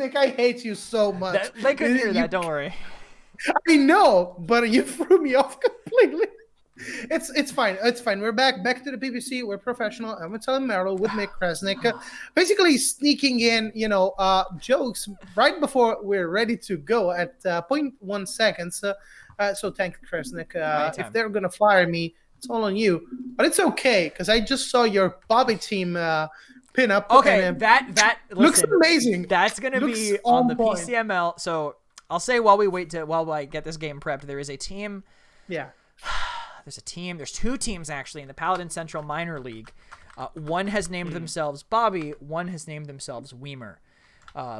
Kresnik, I hate you so much. They couldn't hear that. Don't worry. I know, but you threw me off completely. It's fine. It's fine. We're back to the PVC. We're professional. I'm gonna tell Meryl with Mick Kresnik, basically sneaking in, jokes right before we're ready to go at 0.1 seconds. So thank you, Kresnik. If they're gonna fire me, it's all on you. But it's okay because I just saw your Bobby team pin up. Okay, and, that looks listen, amazing. That's gonna be on the PCML. So I'll say while I get this game prepped, there is a team. Yeah. There's two teams actually in the Paladin Central Minor League. One has named themselves Bobby, one has named themselves Weimer,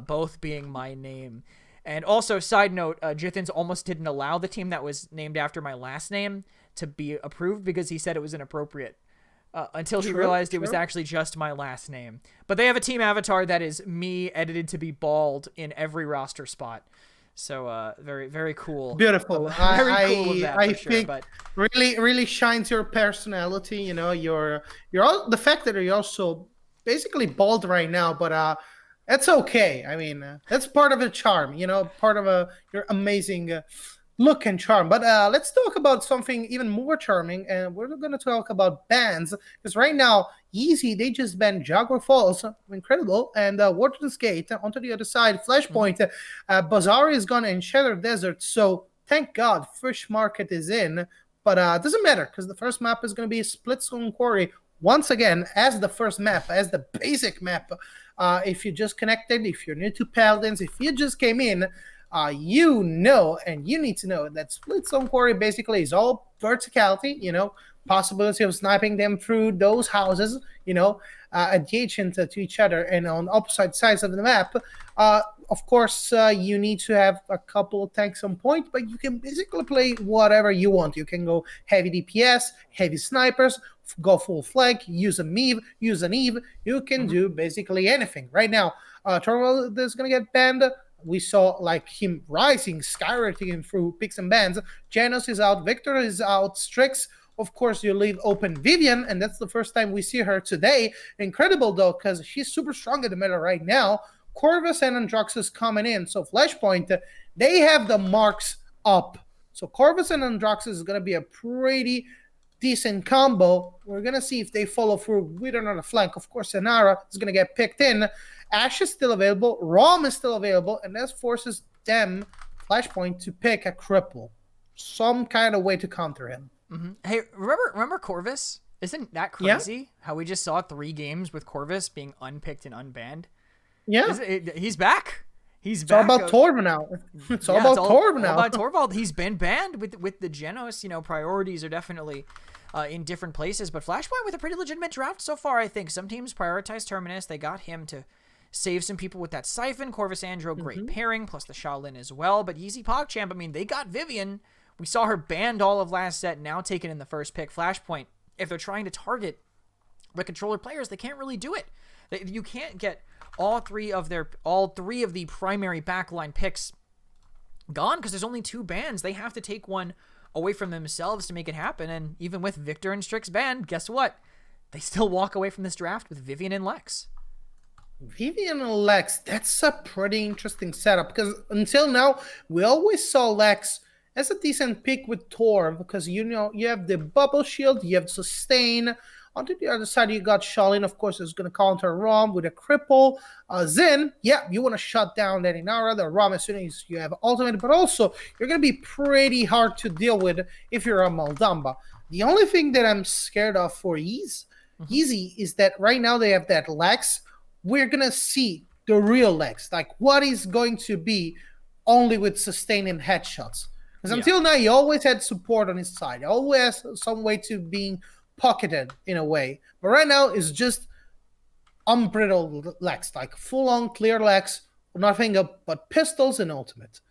both being my name. And also, side note, Jithens almost didn't allow the team that was named after my last name to be approved because he said it was inappropriate until he realized it was actually just my last name. But they have a team avatar that is me edited to be bald in every roster spot. So very, very cool. Beautiful. Very cool of that, I for think sure, really shines your personality. You're all, the fact that you're also basically bald right now, but that's okay. I mean, that's part of the charm. Part of your amazing look and charm. But let's talk about something even more charming, and we're going to talk about bans because right now Yeezy, they just banned Jaguar Falls, incredible, and Warden's Gate onto the other side, Flashpoint, Bazaar is gone, and Shadow Desert. So thank God Fish Market is in, but it doesn't matter because the first map is going to be Splitstone Quarry once again as the first map, as the basic map. If you just connected, if you're new to Paladins, if you just came in, and you need to know that Splitstone Quarry basically is all verticality, possibility of sniping them through those houses, adjacent to each other and on opposite sides of the map. Of course, you need to have a couple of tanks on point, but you can basically play whatever you want. You can go heavy DPS, heavy snipers, go full flank, use a Meave, use an Eve. You can do basically anything. Right now, Torvald is going to get banned. We saw him rising, skyrocketing through picks and bans. Janos is out, Victor is out, Strix. Of course, you leave open Vivian, and that's the first time we see her today. Incredible, though, because she's super strong in the meta right now. Corvus and Androxus coming in. So Flashpoint, they have the marks up. So Corvus and Androxus is going to be a pretty decent combo. We're going to see if they follow through with another flank. Of course, Senara is going to get picked in. Ash is still available. Rom is still available. And that forces them, Flashpoint, to pick a cripple. Some kind of way to counter him. Hey, remember Corvus? Isn't that crazy? How we just saw 3 games with Corvus being unpicked and unbanned? Yeah. He's back. He's back. It's all about Torv now. It's all about Torv now. All about Torvald. He's been banned with the Genos. Priorities are definitely in different places. But Flashpoint with a pretty legitimate draft so far, I think. Some teams prioritize Terminus. They got him to save some people with that Siphon. Corvus Andro, great pairing, plus the Shaolin as well. But YeezyPogChamp, they got Vivian. We saw her banned all of last set, now taken in the first pick. Flashpoint, if they're trying to target the controller players, they can't really do it. You can't get all three of the primary backline picks gone because there's only 2 bans. They have to take one away from themselves to make it happen. And even with Victor and Strix banned, guess what? They still walk away from this draft with Vivian and Lex. Vivian and Lex, that's a pretty interesting setup because until now, we always saw Lex as a decent pick with Torv because you have the bubble shield, you have sustain. Onto the other side, you got Shaolin, of course, is going to counter Rom with a cripple. Zen, you want to shut down that Inara, the Rom, as soon as you have ultimate, but also you're going to be pretty hard to deal with if you're a Maldamba. The only thing that I'm scared of for Yeezy is that right now they have that Lex. We're going to see the real Lex, what is going to be only with sustaining headshots. Because until now, he always had support on his side. He always has some way to being pocketed in a way. But right now, it's just unbridled Lex, full-on clear Lex, nothing but pistols and ultimate.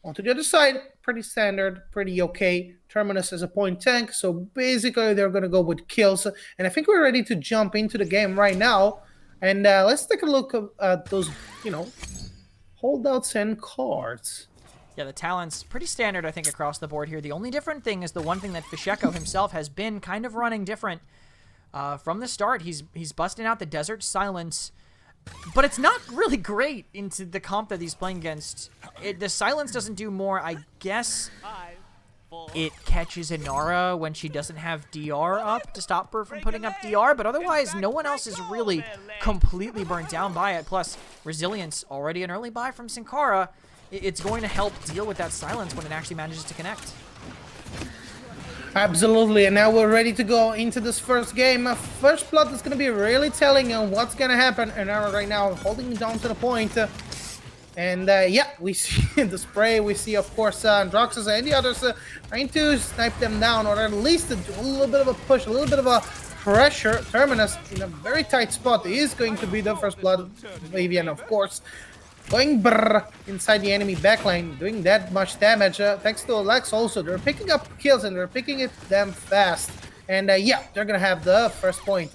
Onto the other side, pretty standard, pretty okay. Terminus is a point tank, so basically they're going to go with kills. And I think we're ready to jump into the game right now. And let's take a look at those, holdouts and cards. Yeah, the talent's pretty standard, I think, across the board here. The only different thing is the one thing that Fisheko himself has been kind of running different from the start. He's busting out the Desert Silence But it's not really great into the comp that he's playing against. The silence doesn't do more. I guess it catches Inara when she doesn't have DR up to stop her from putting up DR, but otherwise no one else is really completely burnt down by it. Plus, Resilience, already an early buy from Sin Cara. It's going to help deal with that silence when it actually manages to connect. Absolutely, and now we're ready to go into this first game. First blood is going to be really telling on what's going to happen. And right now holding down to the point. And yeah, we see the spray. We see, of course, Androxus and the others trying to snipe them down, or at least do a little bit of a push, a little bit of a pressure. Terminus in a very tight spot is going to be the first blood. Vivian, of course, going brrr inside the enemy backline, doing that much damage. Thanks to Lex also. They're picking up kills and they're picking it damn fast. And yeah, they're going to have the first point.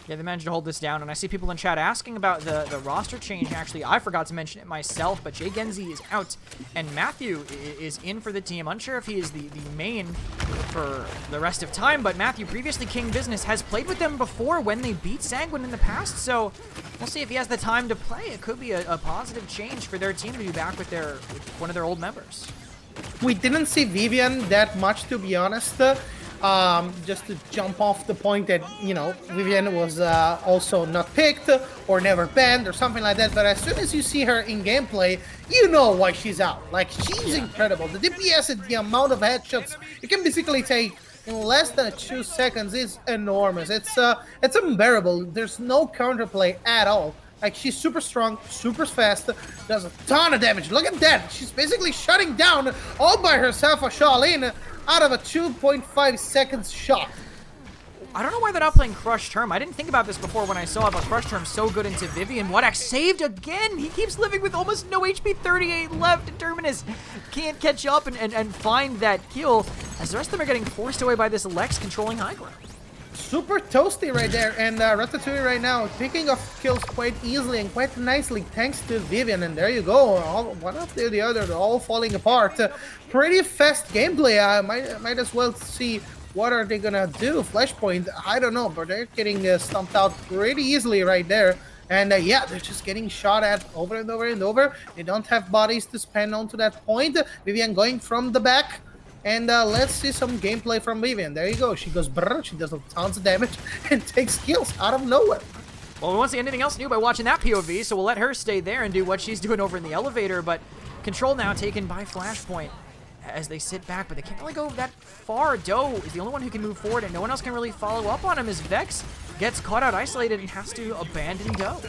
Yeah, they managed to hold this down, and I see people in chat asking about the roster change. Actually, I forgot to mention it myself, but Jay Genzi is out, and Matthew is in for the team. Unsure if he is the main for the rest of time, but Matthew, previously King Business, has played with them before when they beat Sanguine in the past, so we'll see if he has the time to play. It could be a positive change for their team to be back with one of their old members. We didn't see Vivian that much, to be honest. Just to jump off the point that, you know, Vivian was also not picked or never banned or something like that. But as soon as you see her in gameplay, you know why she's out. Like, she's incredible. The DPS and the amount of headshots you can basically take in less than 2 seconds is enormous. It's unbearable. There's no counterplay at all. Like, she's super strong, super fast, does a ton of damage. Look at that. She's basically shutting down all by herself a Shaolin out of a 2.5 seconds shot. I don't know why they're not playing Crush Term. I didn't think about this before when I saw it, but Crush Term so good into Vivian. Wadax saved again. He keeps living with almost no HP, 38 left, and Terminus can't catch up and find that kill, as the rest of them are getting forced away by this Lex controlling high ground. Super toasty right there, and Ratatouille right now picking up kills quite easily and quite nicely thanks to Vivian, and there you go, one after the other, they're all falling apart. Pretty fast gameplay. I might as well see what are they gonna do. Flashpoint, I don't know, but they're getting stumped out pretty easily right there. And yeah, they're just getting shot at over and over and over. They don't have bodies to spend onto that point. Vivian going from the back. And let's see some gameplay from Vivian. There you go. She goes brrr, she does tons of damage and takes kills out of nowhere. Well, we won't see anything else new by watching that POV, so we'll let her stay there and do what she's doing over in the elevator. But control now taken by Flashpoint as they sit back, but they can't really go that far. Doe is the only one who can move forward, and no one else can really follow up on him as Vex gets caught out isolated and has to abandon Doe.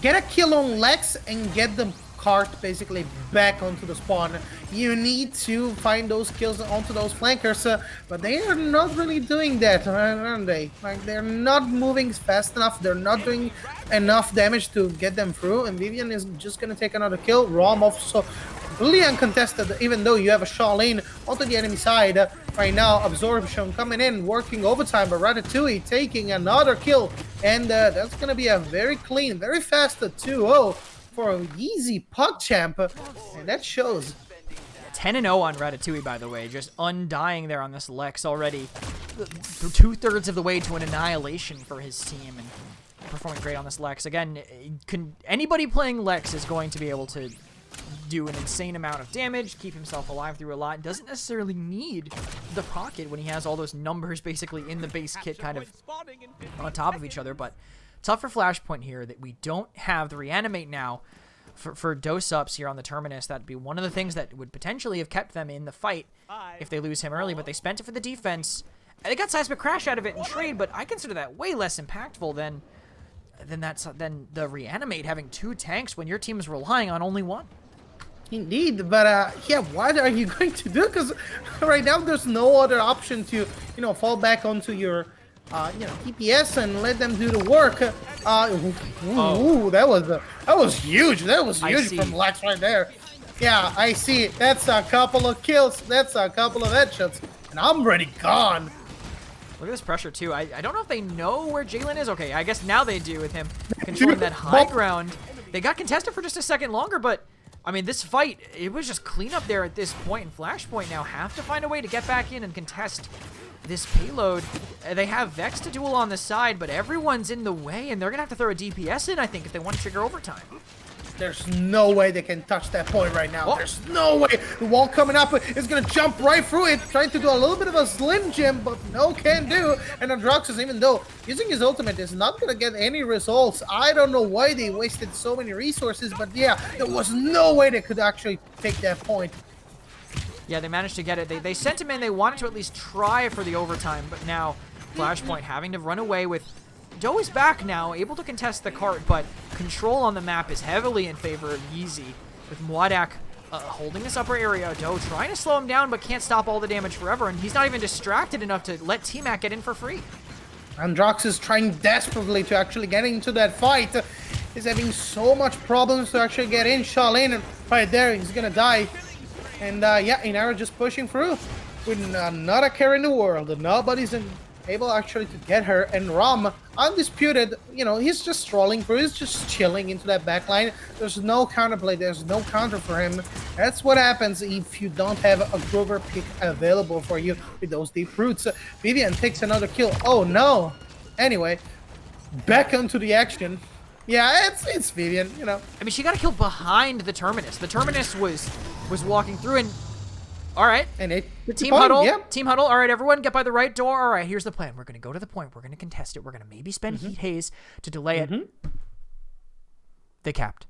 Get a kill on Lex and get the cart basically back onto the spawn. You need to find those kills onto those flankers, but they are not really doing that, aren't they? Like, they're not moving fast enough, they're not doing enough damage to get them through, and Vivian is just gonna take another kill. Rom also completely uncontested, even though you have a Shaolin onto the enemy side. Right now, Absorption coming in, working overtime, but Ratatouille taking another kill, and that's gonna be a very clean, very fast 2-0 for YeezyPogChamp, and that shows. 10-0 on Ratatouille, by the way, just undying there on this Lex already. 2/3 of the way to an annihilation for his team, and performing great on this Lex. Again, anybody playing Lex is going to be able to do an insane amount of damage, keep himself alive through a lot, doesn't necessarily need the pocket when he has all those numbers basically in the base kit kind of on top of each other, but tough for Flashpoint here that we don't have the reanimate now for dose ups here on the Terminus. That'd be one of the things that would potentially have kept them in the fight if they lose him early, but they spent it for the defense. They got Seismic Crash out of it in trade, but I consider that way less impactful than the reanimate having 2 tanks when your team is relying on only 1. Indeed, but yeah, what are you going to do? Because right now there's no other option to, you know, fall back onto your you know, DPS and let them do the work. Ooh, that was huge. That was huge from Lex right there. Yeah, I see. That's a couple of kills. That's a couple of headshots, and I'm already gone. Look at this pressure too. I don't know if they know where Jalen is. Okay, I guess now they do with him controlling that high ground. They got contested for just a second longer, but I mean, this fight, it was just clean up there at this point, and Flashpoint now have to find a way to get back in and contest this payload. They have Vex to duel on the side, but everyone's in the way, and they're going to have to throw a DPS in, I think, if they want to trigger overtime. There's no way they can touch that point right now. Oh. There's no way. The wall coming up is going to jump right through it, trying to do a little bit of a Slim Jim, but no can do. And Androxus, even though using his ultimate is not going to get any results, I don't know why they wasted so many resources, but yeah, there was no way they could actually take that point. Yeah, they managed to get it. They sent him in. They wanted to at least try for the overtime, but now Flashpoint having to run away with... Doe is back now, able to contest the cart, but control on the map is heavily in favor of Yeezy, with Mwadak holding this upper area. Doe trying to slow him down, but can't stop all the damage forever, and he's not even distracted enough to let T-Mac get in for free. Androxus trying desperately to actually get into that fight. He's having so much problems to actually get in. Shaolin, and right there, he's gonna die. And yeah, Inara just pushing through with not a care in the world. Nobody's able actually to get her. And Rom, undisputed, you know, he's just strolling through. He's just chilling into that backline. There's no counterplay. There's no counter for him. That's what happens if you don't have a Grover pick available for you with those deep roots. Vivian takes another kill. Oh no. Anyway, back onto the action. Yeah, it's Vivian, you know. I mean, she got a kill behind the Terminus. The Terminus was walking through, and all right. And it Team huddle. Yep. Team huddle. All right, everyone, get by the right door. All right, here's the plan. We're gonna go to the point. We're gonna contest it. We're gonna maybe spend Heat Haze to delay it. They capped.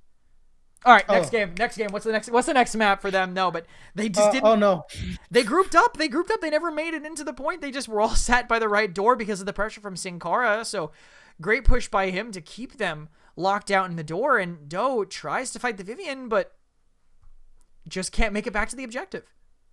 All right, next game. Next game. What's the next map for them? No, but they just didn't. Oh no. They grouped up. They never made it into the point. They just were all sat by the right door because of the pressure from Sin Cara. So great push by him to keep them locked out in the door. And Doe tries to fight the Vivian, but just can't make it back to the objective.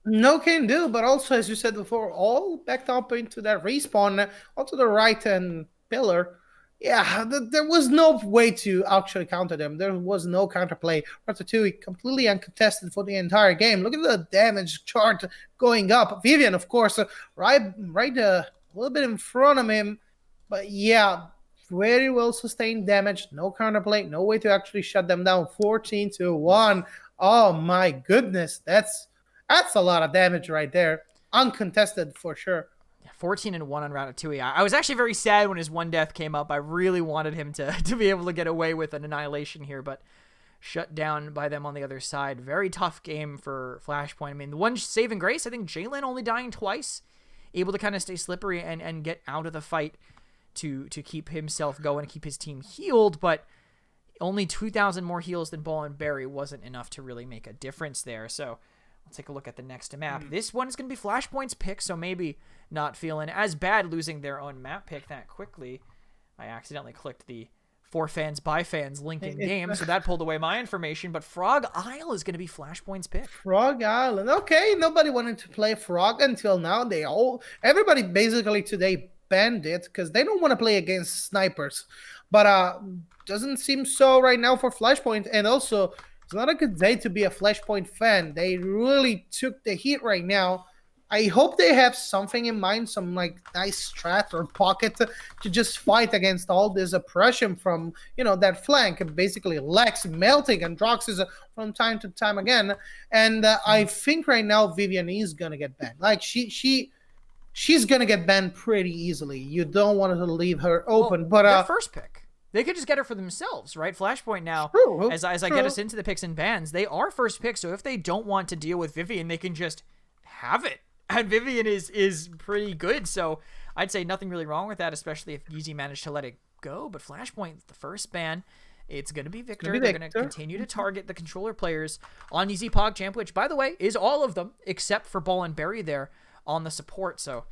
No can do, but also, as you said before, all backed up into that respawn, onto the right-hand pillar. Yeah, there was no way to actually counter them. There was no counterplay. Ratatouille completely uncontested for the entire game. Look at the damage chart going up. Vivian, of course, right a little bit in front of him. But yeah, very well sustained damage. No counterplay. No way to actually shut them down. 14-1. Oh my goodness, that's a lot of damage right there. Uncontested for sure. 14-1 on Ratatouille. I was actually very sad when his one death came up. I really wanted him to be able to get away with an annihilation here, but shut down by them on the other side. Very tough game for Flashpoint. I mean, the one saving grace, I think Jalen only dying twice, able to kind of stay slippery and get out of the fight to keep himself going and keep his team healed, but only 2,000 more heals than Ball and Barry wasn't enough to really make a difference there. So let's take a look at the next map. This one is going to be Flashpoint's pick, so maybe not feeling as bad losing their own map pick that quickly. I accidentally clicked the for fans by fans link in game, so that pulled away my information, but Frog Isle is going to be Flashpoint's pick. Frog Island. Okay, nobody wanted to play Frog until now. Everybody basically today banned it because they don't want to play against snipers. But doesn't seem so right now for Flashpoint, and also it's not a good day to be a Flashpoint fan. They really took the heat right now. I hope they have something in mind, some like nice strat or pocket to just fight against all this oppression from, you know, that flank. Basically, Lex melting and Droxes from time to time again. And I think right now Vivian is gonna get banned. Like she's gonna get banned pretty easily. You don't want to leave her open. Well, but their first pick. They could just get her for themselves, right? Flashpoint now, true, as I get us into the picks and bans, they are first pick, so if they don't want to deal with Vivian, they can just have it. And Vivian is pretty good, so I'd say nothing really wrong with that, especially if Yeezy managed to let it go. But Flashpoint, the first ban, it's going to be Victor. They're going to continue to target the controller players on YeezyPogChamp, which, by the way, is all of them, except for Ball and Barry there on the support. So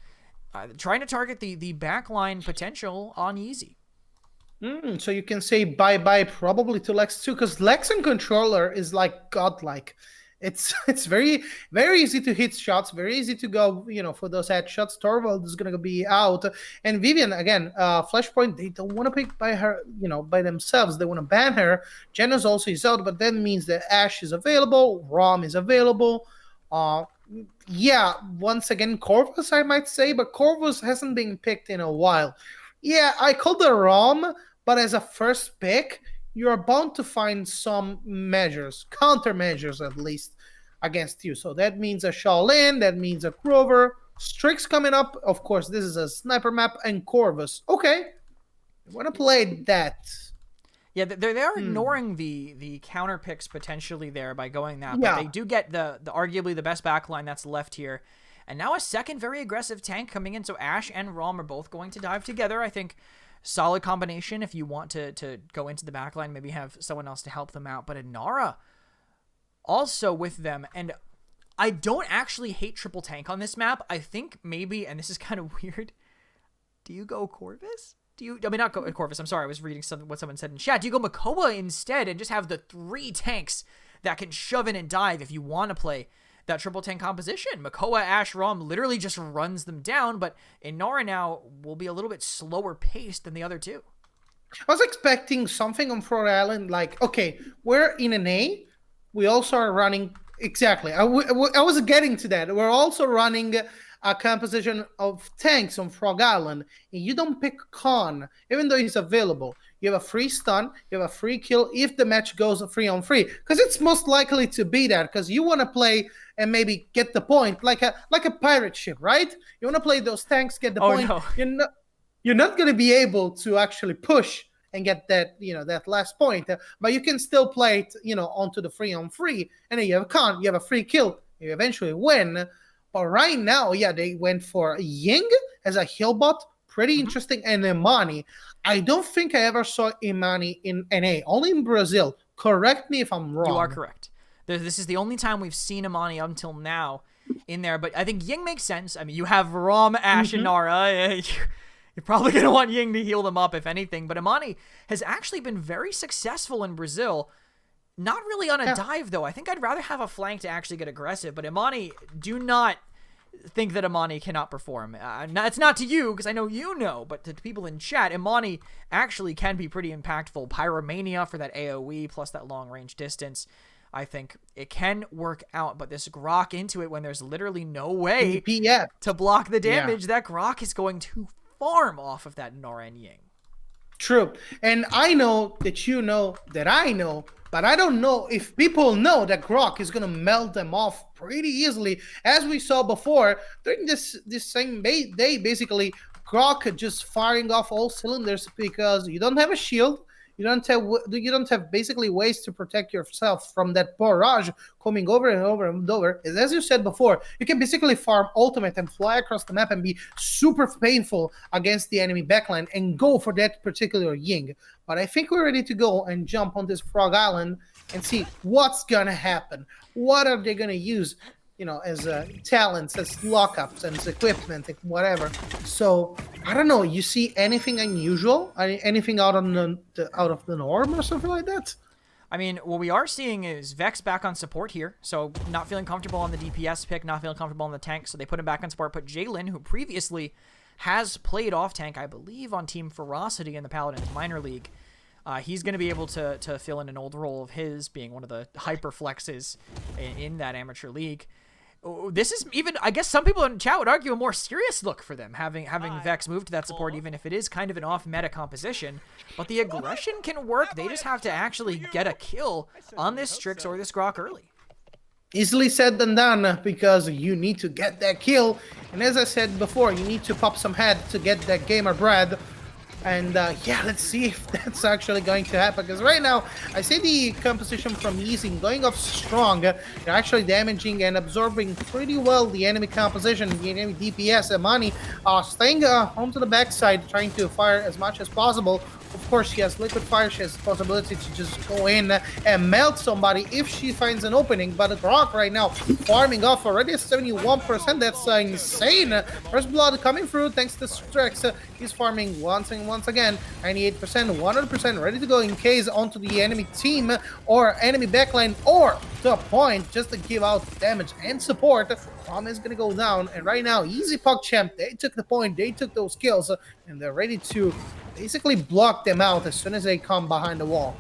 trying to target the backline potential on Yeezy. So you can say bye-bye probably to Lex too, because Lex and controller is like godlike. It's very, very easy to hit shots, very easy to go, you know, for those headshots. Torvald is going to be out. And Vivian, again, Flashpoint, they don't want to pick by her, you know, by themselves. They want to ban her. Genos also is out, but that means that Ashe is available, Rom is available. Yeah, once again, Corvus, I might say, but Corvus hasn't been picked in a while. Yeah, I called the Rom, but as a first pick, you're bound to find some measures, countermeasures at least, against you. So that means a Shaolin, that means a Grover, Strix coming up. Of course, this is a sniper map and Corvus. Okay, I want to play that. Yeah, they are ignoring the counter picks potentially there by going that, Yeah. but they do get the arguably the best backline that's left here. And now a second very aggressive tank coming in, so Ashe and Rom are both going to dive together. I think solid combination if you want to go into the backline, maybe have someone else to help them out. But Inara also with them, and I don't actually hate triple tank on this map. I think maybe, and this is kind of weird, do you go Corvus? I mean, not go Corvus, I'm sorry, I was reading what someone said in chat. Do you go Makoa instead and just have the 3 tanks that can shove in and dive if you want to play that triple tank composition? Makoa, Ashe, Rom literally just runs them down, but Inara now will be a little bit slower paced than the other two. I was expecting something on Frog Island, like, okay, we're in an A. We also are running, exactly. I was getting to that. We're also running a composition of tanks on Frog Island, and you don't pick Khan, even though he's available. You have a free stun, you have a free kill if the match goes free on free, because it's most likely to be that, because you want to play and maybe get the point, like a pirate ship, right? You want to play those tanks, get the point. No. You're not going to be able to actually push and get that, that last point, but you can still play it, onto the free on free, and then you have a Khan, you have a free kill, you eventually win. But right now, yeah, they went for Ying as a heal bot. Pretty interesting. And Imani. I don't think I ever saw Imani in NA, only in Brazil. Correct me if I'm wrong. You are correct. This is the only time we've seen Imani up until now in there. But I think Ying makes sense. I mean, you have Rom, Ashe, and Nara. You're probably going to want Ying to heal them up, if anything. But Imani has actually been very successful in Brazil. Not really on a dive, though. I think I'd rather have a flank to actually get aggressive. But Imani, do not think that Imani cannot perform. It's not to you, because I know you know, but to people in chat, Imani actually can be pretty impactful. Pyromania for that AoE, plus that long-range distance. I think it can work out, but this Grok into it when there's literally no way to block the damage, that Grok is going to farm off of that Nora and Ying. True. And I know that you know that I know, but I don't know if people know that Grok is going to melt them off pretty easily. As we saw before, during this same day, basically, Grok just firing off all cylinders because you don't have a shield. You don't have basically ways to protect yourself from that barrage coming over and over and over. As you said before, you can basically farm ultimate and fly across the map and be super painful against the enemy backline and go for that particular Ying. But I think we're ready to go and jump on this Frog Island and see what's gonna happen. What are they gonna use? As talents, as lockups, and as equipment, and whatever. So I don't know. You see anything unusual? Anything out of the norm or something like that? I mean, what we are seeing is Vex back on support here. So not feeling comfortable on the DPS pick, not feeling comfortable on the tank. So they put him back on support. Put Jalen, who previously has played off tank, I believe, on Team Ferocity in the Paladins minor league. He's going to be able to fill in an old role of his, being one of the hyper flexes in that amateur league. This is even, I guess some people in chat would argue, a more serious look for them, having Vex move to that support, even if it is kind of an off-meta composition. But the aggression can work. They just have to actually get a kill on this Strix or this Grok early. Easily said than done, because you need to get that kill. And as I said before, you need to pop some head to get that gamer bread. And yeah, let's see if that's actually going to happen. Because right now, I see the composition from Yeezy going off strong. They're actually damaging and absorbing pretty well the enemy composition, the enemy DPS. And Money staying onto the backside, trying to fire as much as possible. Of course, she has liquid fire. She has the possibility to just go in and melt somebody if she finds an opening. But the Grok right now farming off already at 71%. That's insane. First blood coming through thanks to Strix. He's farming once again. 98%, 100% ready to go in case onto the enemy team or enemy backline or to a point just to give out damage and support. Rom is going to go down. And right now, YeezyPogChamp, they took the point. They took those kills. And they're ready to basically block them out as soon as they come behind the wall.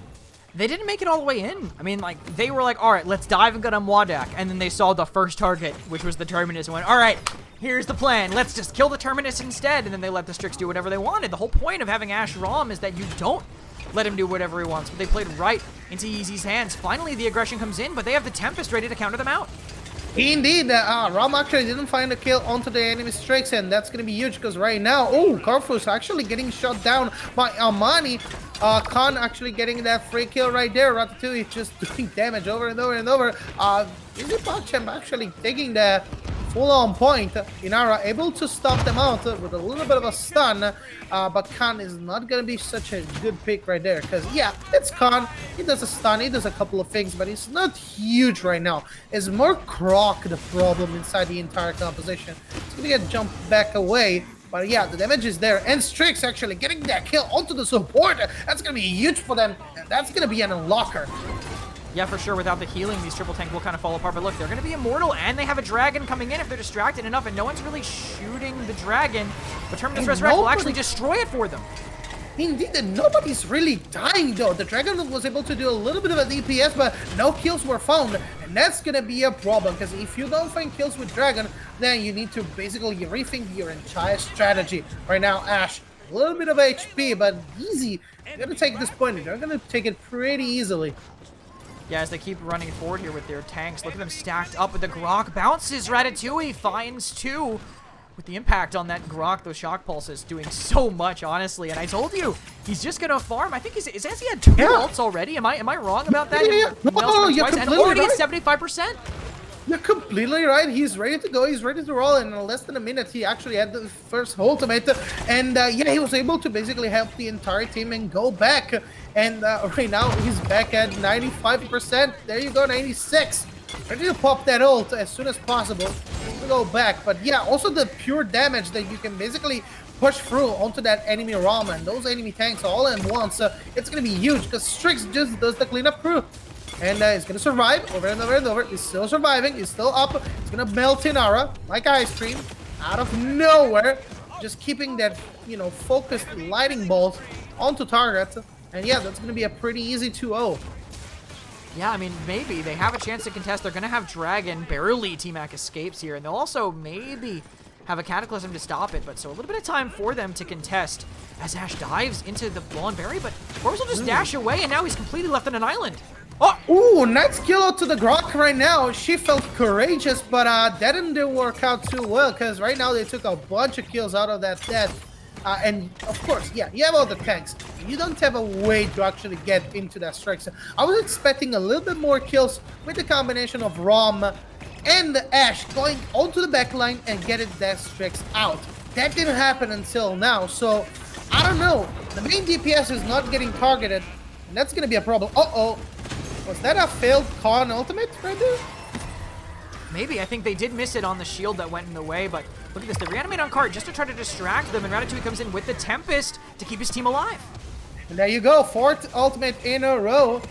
They didn't make it all the way in. I mean, like, they were like, all right, let's dive and get on Wadak. And then they saw the first target, which was the Terminus, and went, all right, here's the plan. Let's just kill the Terminus instead. And then they let the Strix do whatever they wanted. The whole point of having Ashe Rom is that you don't let him do whatever he wants. But they played right into Yeezy's hands. Finally, the aggression comes in, but they have the Tempest ready to counter them out. Indeed, Ram actually didn't find a kill onto the enemy Strix, and that's going to be huge because right now, oh, Carfu's actually getting shot down by Amani. Khan actually getting that free kill right there. Ratatouille just doing damage over and over and over. YeezyPogChamp actually taking the full-on point. Inara able to stop them out with a little bit of a stun, but Khan is not going to be such a good pick right there because, yeah, it's Khan. He does a stun, he does a couple of things, but he's not huge right now. It's more Croc the problem inside the entire composition. It's going to get jumped back away. But yeah, the damage is there, and Strix actually getting that kill onto the support. That's going to be huge for them, and that's going to be an unlocker. Yeah, for sure. Without the healing, these triple tank will kind of fall apart. But look, they're going to be immortal, and they have a dragon coming in if they're distracted enough, and no one's really shooting the dragon. But Terminus Resurrect will actually destroy it for them. Indeed, and nobody's really dying, though. The dragon was able to do a little bit of a DPS, but no kills were found. And that's going to be a problem, because if you don't find kills with dragon, then you need to basically rethink your entire strategy. Right now, Ash, a little bit of HP, but easy. They're going to take this point. They're going to take it pretty easily. Yeah, as they keep running forward here with their tanks. Look at them stacked up with the Grok. Bounces, Ratatouille finds two. With the impact on that Grok, those shock pulses doing so much, honestly. And I told you, he's just gonna farm. I think he had 2 ults already. Am I wrong about that? Yeah. No, you're and completely already right. at 75%. You're completely right. He's ready to go. He's ready to roll. And in less than a minute, he actually had the first ultimate. And yeah, he was able to basically help the entire team and go back. And right now, he's back at 95%. There you go, 96. Ready to pop that ult as soon as possible to go back. But yeah, also the pure damage that you can basically push through onto that enemy Rama and those enemy tanks all at once. It's going to be huge because Strix just does the cleanup crew. And he's going to survive over and over and over. He's still surviving. He's still up. He's going to melt Inara like ice cream out of nowhere. Just keeping that, you know, focused lightning bolt onto target. And yeah, that's going to be a pretty easy 2-0. Yeah, I mean, maybe. They have a chance to contest. They're going to have Dragon. Barely T-Mac escapes here. And they'll also maybe have a Cataclysm to stop it. But so a little bit of time for them to contest as Ash dives into the Blown Berry. But Force will just dash away, and now he's completely left on an island. Oh! Ooh, nice kill out to the Grok right now. She felt courageous, but that didn't work out too well. Because right now they took a bunch of kills out of that death. And of course, yeah, you have all the tanks. You don't have a way to actually get into that Strix. I was expecting a little bit more kills with the combination of Rom and Ash going onto the backline and getting that Strix out. That didn't happen until now, so I don't know. The main DPS is not getting targeted, and that's going to be a problem. Uh-oh. Was that a failed Khan ultimate right there? Maybe. I think they did miss it on the shield that went in the way, but look at this. They reanimate on cart just to try to distract them, and Ratatouille comes in with the Tempest to keep his team alive. And there you go. 4th ultimate in a row.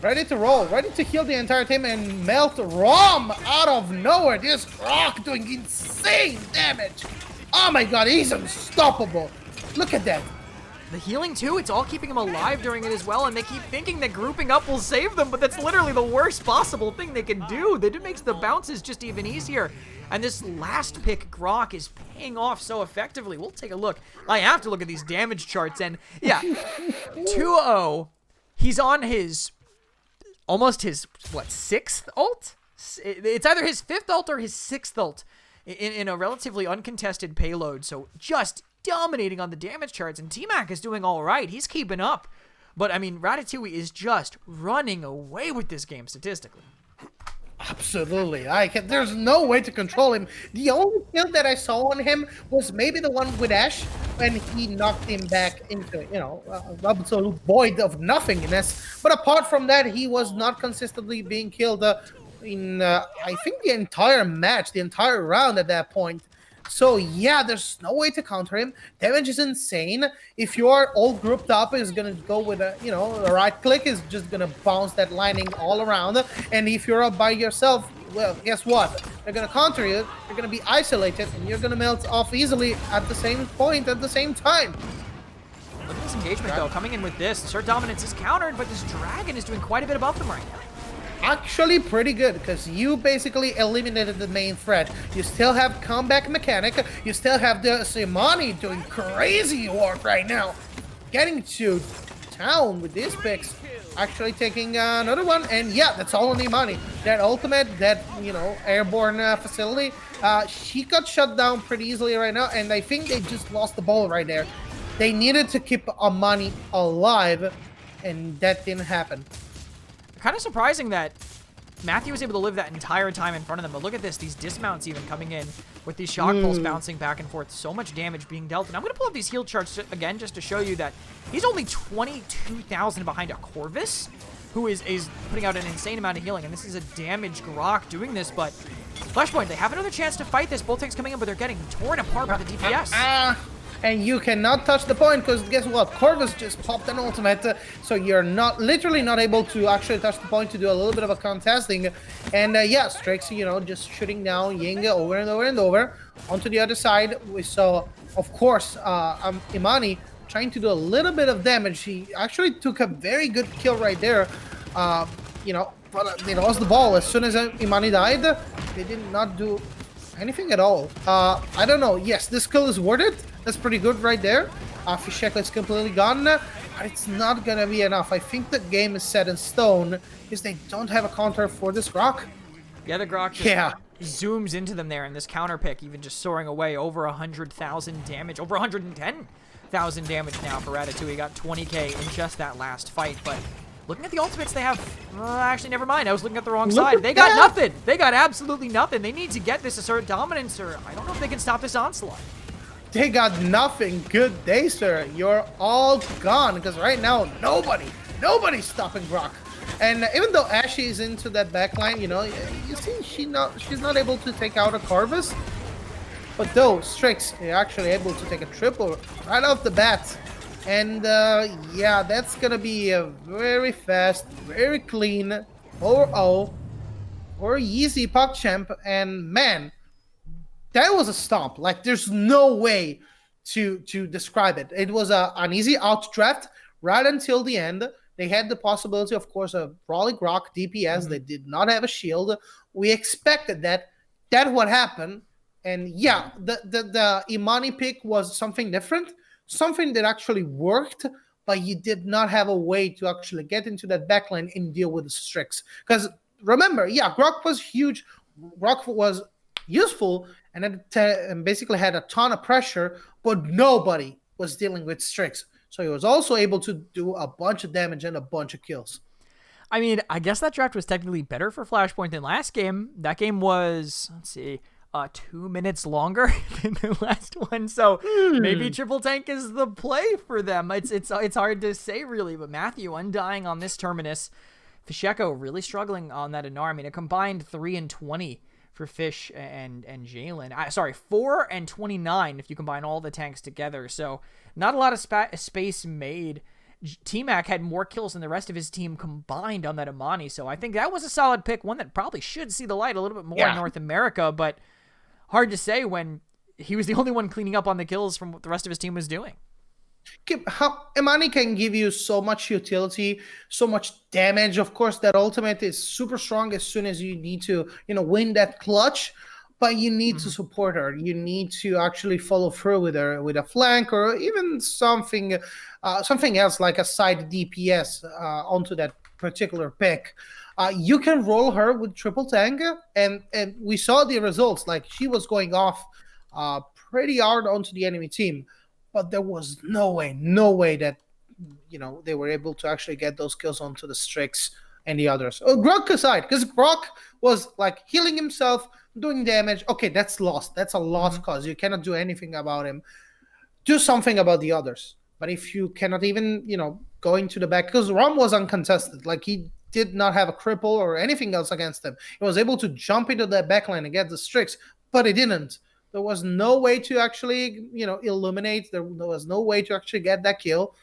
Ready to roll. Ready to heal the entire team and melt Rom out of nowhere. This Rock doing insane damage. Oh my god, he's unstoppable. Look at that. The healing too, it's all keeping him alive during it as well, and they keep thinking that grouping up will save them, but that's literally the worst possible thing they can do. That makes the bounces just even easier. And this last pick, Grok, is paying off so effectively. We'll take a look. I have to look at these damage charts, and yeah, 2-0. He's on his, almost his, what, 6th ult? It's either his 5th ult or his 6th ult in a relatively uncontested payload, so just dominating on the damage charts, and T-Mac is doing all right. He's keeping up. But, I mean, Ratatouille is just running away with this game statistically. Absolutely. There's no way to control him. The only kill that I saw on him was maybe the one with Ash when he knocked him back into, you know, absolute void of nothingness. But apart from that, he was not consistently being killed in, I think, the entire match, the entire round at that point. So yeah, there's no way to counter him. Damage is insane. If you are all grouped up, is gonna go with a, you know, a right click is just gonna bounce that lightning all around. And if you're up by yourself, well, guess what? They're gonna counter you. You're gonna be isolated, and you're gonna melt off easily at the same point at the same time. Look at this engagement though, coming in with this. Assert dominance is countered, but this dragon is doing quite a bit above them right now. Actually pretty good, because you basically eliminated the main threat. You still have comeback mechanic. You still have the Simani doing crazy work right now. Getting to town with these picks. actually taking another one, and yeah, that's all on Imani. That ultimate, that airborne facility, she got shut down pretty easily right now, and I think they just lost the ball right there. They needed to keep Imani alive, and that didn't happen. Kind of surprising that Matthew was able to live that entire time in front of them, but look at this, these dismounts even coming in with these shock pulls bouncing back and forth, so much damage being dealt. And I'm going to pull up these heal charts again just to show you that he's only 22,000 behind a Corvus, who is putting out an insane amount of healing, and this is a damaged Grok doing this, but Flashpoint, they have another chance to fight this. Both tanks coming in, but they're getting torn apart by the DPS. And you cannot touch the point because guess what? Corvus just popped an ultimate, so you're literally not able to actually touch the point to do a little bit of a contesting. And yeah, Strix, just shooting down Ying over and over and over. Onto the other side, we saw, of course, Imani trying to do a little bit of damage. He actually took a very good kill right there. But they lost the ball as soon as Imani died. They did not do anything at all. I don't know. Yes, this kill is worth it. That's pretty good right there. Fisheko is completely gone, but it's not gonna be enough. I think the game is set in stone because they don't have a counter for this Grok. Yeah, the Grok just zooms into them there, and this counter pick even just soaring away over 100,000 damage, over 110,000 damage now for Ratatouille. He got 20k in just that last fight, but looking at the ultimates they have, actually, never mind. I was looking at the wrong side. They got nothing. They got absolutely nothing. They need to get this assert dominance, or I don't know if they can stop this onslaught. They got nothing. Good day, sir. You're all gone because right now nobody's stopping Grok. And even though Ashe is into that backline, you see she's not able to take out a Corvus. But though Strix is actually able to take a triple right off the bat. And yeah, that's gonna be a very fast, very clean 4-0 for YeezyPogChamp. And man, that was a stomp. Like, there's no way to describe it. It was an easy out draft right until the end. They had the possibility, of course, of Brawly Grok DPS. They did not have a shield. We expected that. That would happen. And yeah, the Imani pick was something different, something that actually worked, but you did not have a way to actually get into that backline and deal with the Strix. Because remember, yeah, Grok was huge. Grok was useful and basically had a ton of pressure, but nobody was dealing with Strix. So he was also able to do a bunch of damage and a bunch of kills. I mean, I guess that draft was technically better for Flashpoint than last game. That game was, 2 minutes longer than the last one. So maybe Triple Tank is the play for them. It's hard to say really, but Matthew undying on this Terminus. Fisheko really struggling on that Anar. I mean, a combined 3 and 20 for Fish and Jalen. 4 and 29 if you combine all the tanks together. So not a lot of space made. T-Mac had more kills than the rest of his team combined on that Imani. So I think that was a solid pick, one that probably should see the light a little bit more in North America, but hard to say when he was the only one cleaning up on the kills from what the rest of his team was doing. Imani can give you so much utility, so much damage. Of course, that ultimate is super strong as soon as you need to, win that clutch. But you need to support her. You need to actually follow through with her with a flank or even something else like a side DPS onto that particular pick. You can roll her with triple tank, and we saw the results. Like, she was going off pretty hard onto the enemy team. But there was no way that, they were able to actually get those kills onto the Strix and the others. Grok aside, because Grok was like healing himself, doing damage. Okay, that's lost. That's a lost cause. You cannot do anything about him. Do something about the others. But if you cannot even, go into the back, because Rom was uncontested. Like, he did not have a cripple or anything else against him. He was able to jump into that backline and get the Strix, but he didn't. There was no way to actually, illuminate. There was no way to actually get that kill.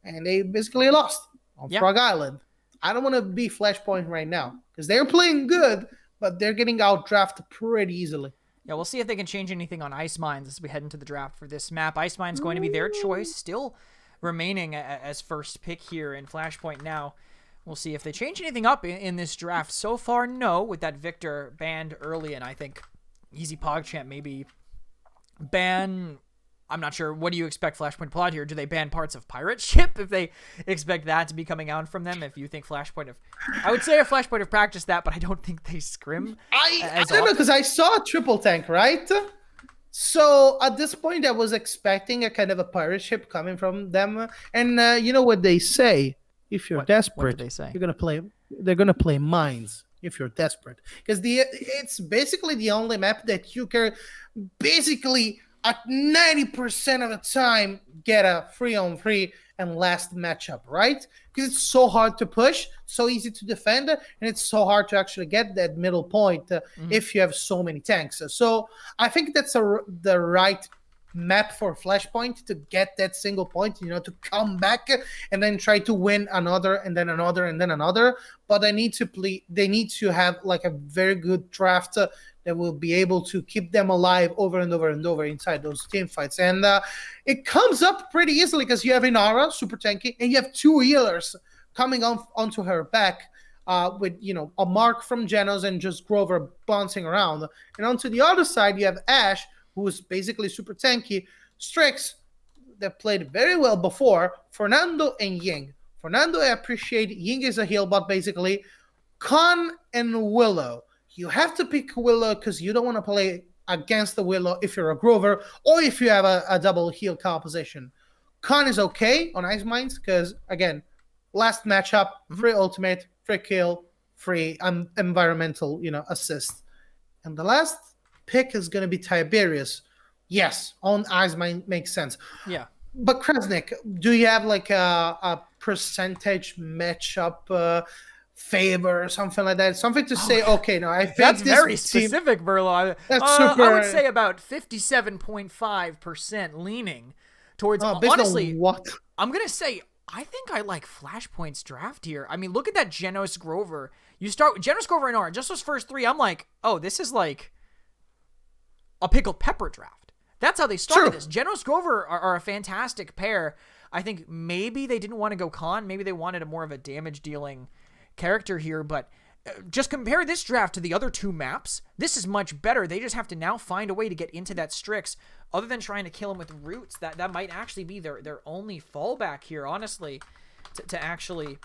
And they basically lost on Frog Island. I don't want to be Flashpoint right now because they're playing good, but they're getting out-drafted pretty easily. Yeah, we'll see if they can change anything on Ice Mines as we head into the draft for this map. Ice Mines going to be their choice, still remaining as first pick here in Flashpoint now. We'll see if they change anything up in this draft. So far, no, with that Victor banned early, and I think YeezyPogChamp maybe ban I'm not sure. What do you expect Flashpoint pull out here? Do they ban parts of Pirate Ship if they expect that to be coming out from them? If you think Flashpoint have... I would say a Flashpoint have practiced that, but I don't think they scrim I don't know, because I saw a triple tank, right? So at this point, I was expecting a kind of a pirate ship coming from them. And you know what they say? If you're desperate, what do they say? They're gonna play mines if you're desperate. Because it's basically the only map that you can basically at 90% of the time get a 3-on-3 and last matchup, right? Because it's so hard to push, so easy to defend, and it's so hard to actually get that middle point if you have so many tanks. So I think that's the right map for Flashpoint to get that single point, you know, to come back and then try to win another and then another and then another. But they need to have like a very good draft that will be able to keep them alive over and over and over inside those team fights. And it comes up pretty easily because you have Inara, super tanky, and you have 2 healers coming onto her back with, you know, a mark from Genos and just Grover bouncing around. And onto the other side, you have Ash, who's basically super tanky, Strix, that played very well before, Fernando and Ying. Fernando, I appreciate. Ying is a heal bot, basically. Khan and Willow. You have to pick Willow because you don't want to play against the Willow if you're a Grover or if you have a double heal composition. Khan is okay on Ice Mines because, again, last matchup, free ultimate, free kill, free environmental, you know, assist. And the last pick is going to be Tiberius. Yes, on Ice Mine makes sense. Yeah. But Kresnik, do you have like a percentage matchup favor or something like that? Something to say, okay, no, I think that's this very team, specific, Burlo. That's super. I would say about 57.5% leaning towards, honestly, what? I'm going to say, I think I like Flashpoint's draft here. I mean, look at that Genos Grover. You start Genos Grover and R, just those first 3, I'm like, oh, this is like a pickled pepper draft. That's how they started this. Genos Grover are a fantastic pair. I think maybe they didn't want to go Khan. Maybe they wanted a more of a damage dealing character here, but just compare this draft to the other 2 maps. This is much better. They just have to now find a way to get into that Strix. Other than trying to kill him with roots, that might actually be their only fallback here, honestly, to actually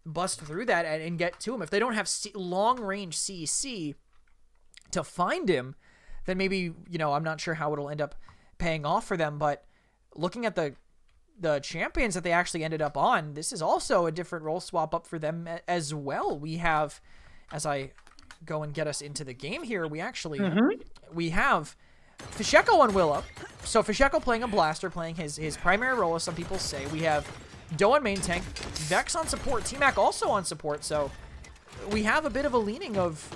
bust through that and get to him. If they don't have long-range CC to find him, then maybe, you know, I'm not sure how it'll end up paying off for them, but looking at the champions that they actually ended up on, this is also a different role swap up for them as well. We have, as I go and get us into the game here, we actually we have Fisheko on Willow. So Fisheko playing a blaster, playing his primary role, as some people say. We have Doe on main tank, Vex on support, T-Mac also on support. So we have a bit of a leaning of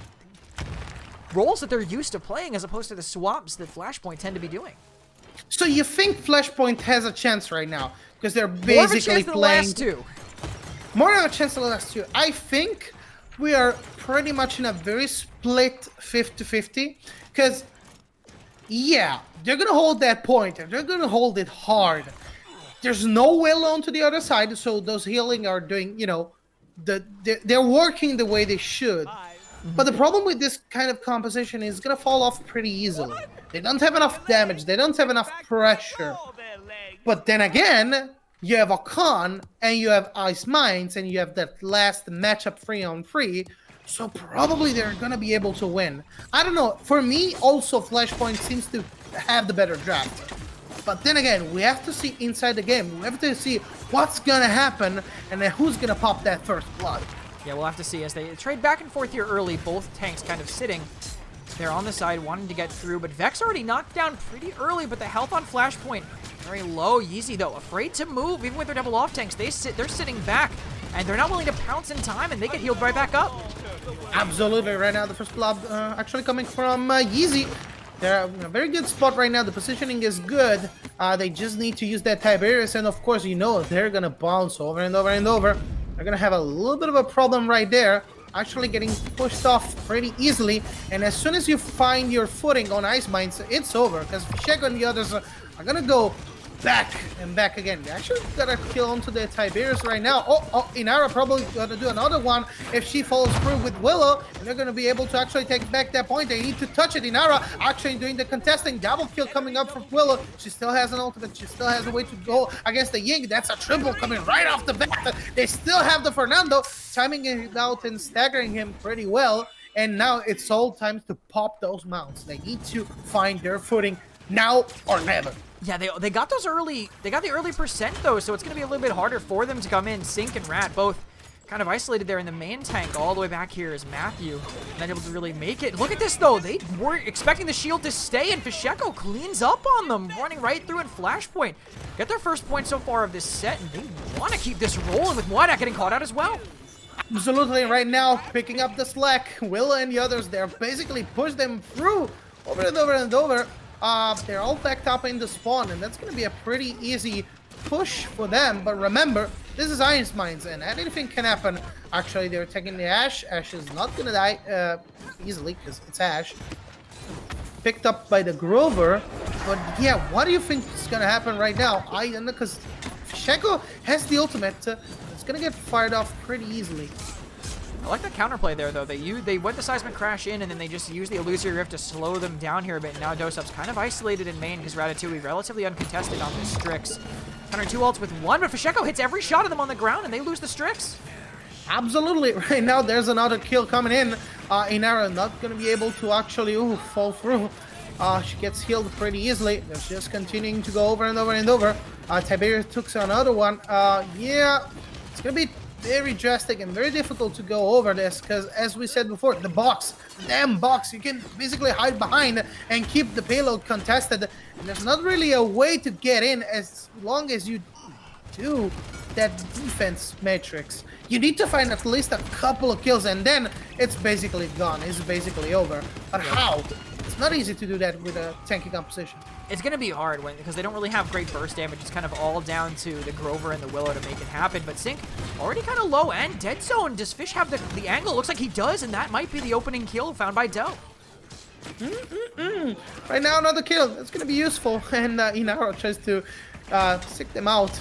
roles that they're used to playing as opposed to the swaps that Flashpoint tend to be doing. So you think Flashpoint has a chance right now because they're basically playing more of a chance than the last 2. I think we are pretty much in a very split 50-50 because, yeah, they're gonna hold that point and they're gonna hold it hard. There's no Will on to the other side, so those healing are doing, you know, they're working the way they should. But the problem with this kind of composition is going to fall off pretty easily. They don't have enough damage. They don't have enough pressure. But then again, you have a Khan, and you have Ice Mines, and you have that last matchup 3-on-3. So probably they're going to be able to win. I don't know. For me, also, Flashpoint seems to have the better draft. But then again, we have to see inside the game. We have to see what's going to happen, and then who's going to pop that first blood. Yeah, we'll have to see as they trade back and forth here early. Both tanks kind of sitting there on the side, wanting to get through. But Vex already knocked down pretty early, but the health on Flashpoint very low. Yeezy, though, afraid to move. Even with their double off tanks, they're sitting back, and they're not willing to pounce in time, and they get healed right back up. Absolutely. Right now, the first blood actually coming from Yeezy. They're in a very good spot right now. The positioning is good. They just need to use that Tiberius, and of course, you know, they're going to bounce over and over and over. They're going to have a little bit of a problem right there, actually getting pushed off pretty easily. And as soon as you find your footing on Ice Mines, it's over, because Fisheko and the others are going to go back and back again. They actually got a kill onto the Tiberius right now. Inara probably gonna do another one if she follows through with Willow, and they're gonna be able to actually take back that point. They need to touch it. Inara actually doing the contesting. Double kill coming up from Willow. She still has an ultimate. She still has a way to go against the Ying. That's a triple coming right off the bat. They still have the Fernando, timing it out and staggering him pretty well. And now it's all time to pop those mounts. They need to find their footing now or never. Yeah, they got those early. They got the early percent though, so it's gonna be a little bit harder for them to come in. Sink and Rat both kind of isolated there in the main tank. All the way back here is Matthew, not able to really make it. Look at this though. They were expecting the shield to stay, and Fisheko cleans up on them, running right through in flashpoint. Get their first point so far of this set, and they want to keep this rolling with Moadak getting caught out as well. Absolutely, right now picking up the slack. Willa and the others, they're basically push them through over and over and over. They're all backed up in the spawn, and that's going to be a pretty easy push for them. But remember, this is Iron's Mines, and anything can happen. Actually, they're taking the Ash. Ash is not going to die easily, because it's Ash. Picked up by the Grover. But yeah, what do you think is going to happen right now? I don't know, because Sheko has the ultimate. It's going to get fired off pretty easily. I like the counterplay there, though. They went the Seismic Crash in, and then they just used the Illusory Rift to slow them down here a bit. Now Dosup's kind of isolated in main because Ratatouille relatively uncontested on the Strix. Counter 2 ults with 1, but Fisheko hits every shot of them on the ground, and they lose the Strix. Absolutely. Right now, there's another kill coming in. Inara not going to be able to actually fall through. She gets healed pretty easily. They're just continuing to go over and over and over. Tiberius took another one. Yeah, it's going to be very drastic and very difficult to go over this because, as we said before, the box, damn box, you can basically hide behind and keep the payload contested. And there's not really a way to get in as long as you do that defense matrix. You need to find at least a couple of kills, and then it's basically gone. It's basically over. But how? It's not easy to do that with a tanky composition. It's going to be hard because they don't really have great burst damage. It's kind of all down to the Grover and the Willow to make it happen. But Sink already kind of low and dead zone. Does Fish have the angle? Looks like he does, and that might be the opening kill found by Doe. Right now, another kill. That's going to be useful. And Inara tries to stick them out.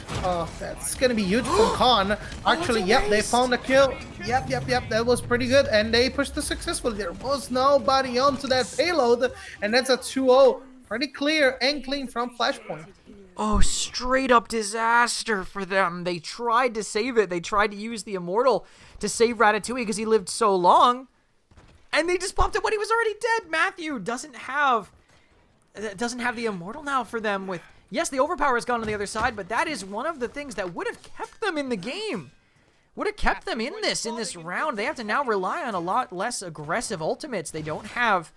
That's going to be huge from Khan. Actually, yep, they found a kill. Yep. That was pretty good. And they pushed it successfully. There was nobody onto that payload. And that's a 2-0. Pretty clear and clean from Flashpoint. Oh, straight up disaster for them. They tried to save it. They tried to use the Immortal to save Ratatouille because he lived so long. And they just popped it when he was already dead. Matthew doesn't have the Immortal now for them with... Yes, the overpower has gone on the other side, but that is one of the things that would have kept them in the game. Would have kept them in this round. They have to now rely on a lot less aggressive ultimates. They have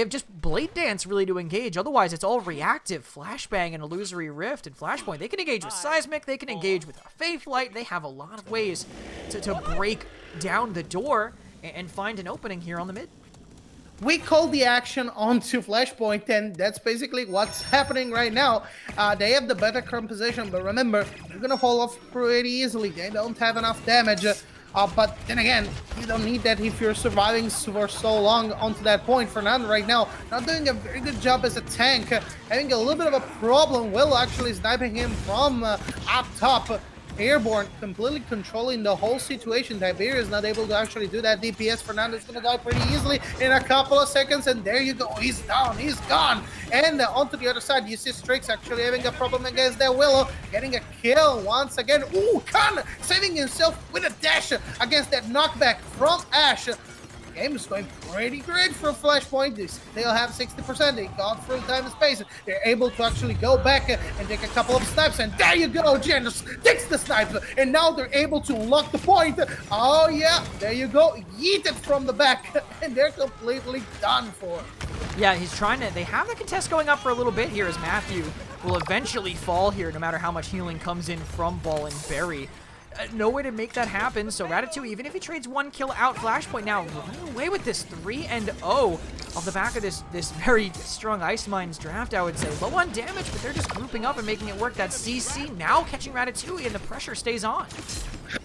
just Blade Dance really to engage. Otherwise, it's all reactive. Flashbang and Illusory Rift and Flashpoint. They can engage with Seismic. They can engage with Faithlight. They have a lot of ways to break down the door and find an opening here on the mid. We call the action onto Flashpoint, and that's basically what's happening right now. They have the better composition, but remember, they're going to fall off pretty easily. They don't have enough damage. But then again, you don't need that if you're surviving for so long onto that point. Fernando right now not doing a very good job as a tank, having a little bit of a problem. Will actually sniping him from up top. Airborne, completely controlling the whole situation. Tiberius is not able to actually do that DPS. Fernando's gonna die pretty easily in a couple of seconds, and there you go. He's down, he's gone. And onto the other side, you see Strix actually having a problem against that Willow, getting a kill once again. Ooh, Khan saving himself with a dash against that knockback from Ash. Game is going pretty great for Flashpoint. They still have 60%. They got through time and space. They're able to actually go back and take a couple of snipes. And there you go. Jen just takes the snipe. And now they're able to unlock the point. Oh, yeah. There you go. Yeet it from the back. And they're completely done for. Yeah, he's trying to... They have the contest going up for a little bit here as Matthew will eventually fall here no matter how much healing comes in from Ball and Berry. No way to make that happen, so Ratatouille, even if he trades one kill out, Flashpoint now running away with this 3-0 off the back of this very strong Ice Mines draft, I would say. Low on damage, but they're just grouping up and making it work. That CC now catching Ratatouille, and the pressure stays on.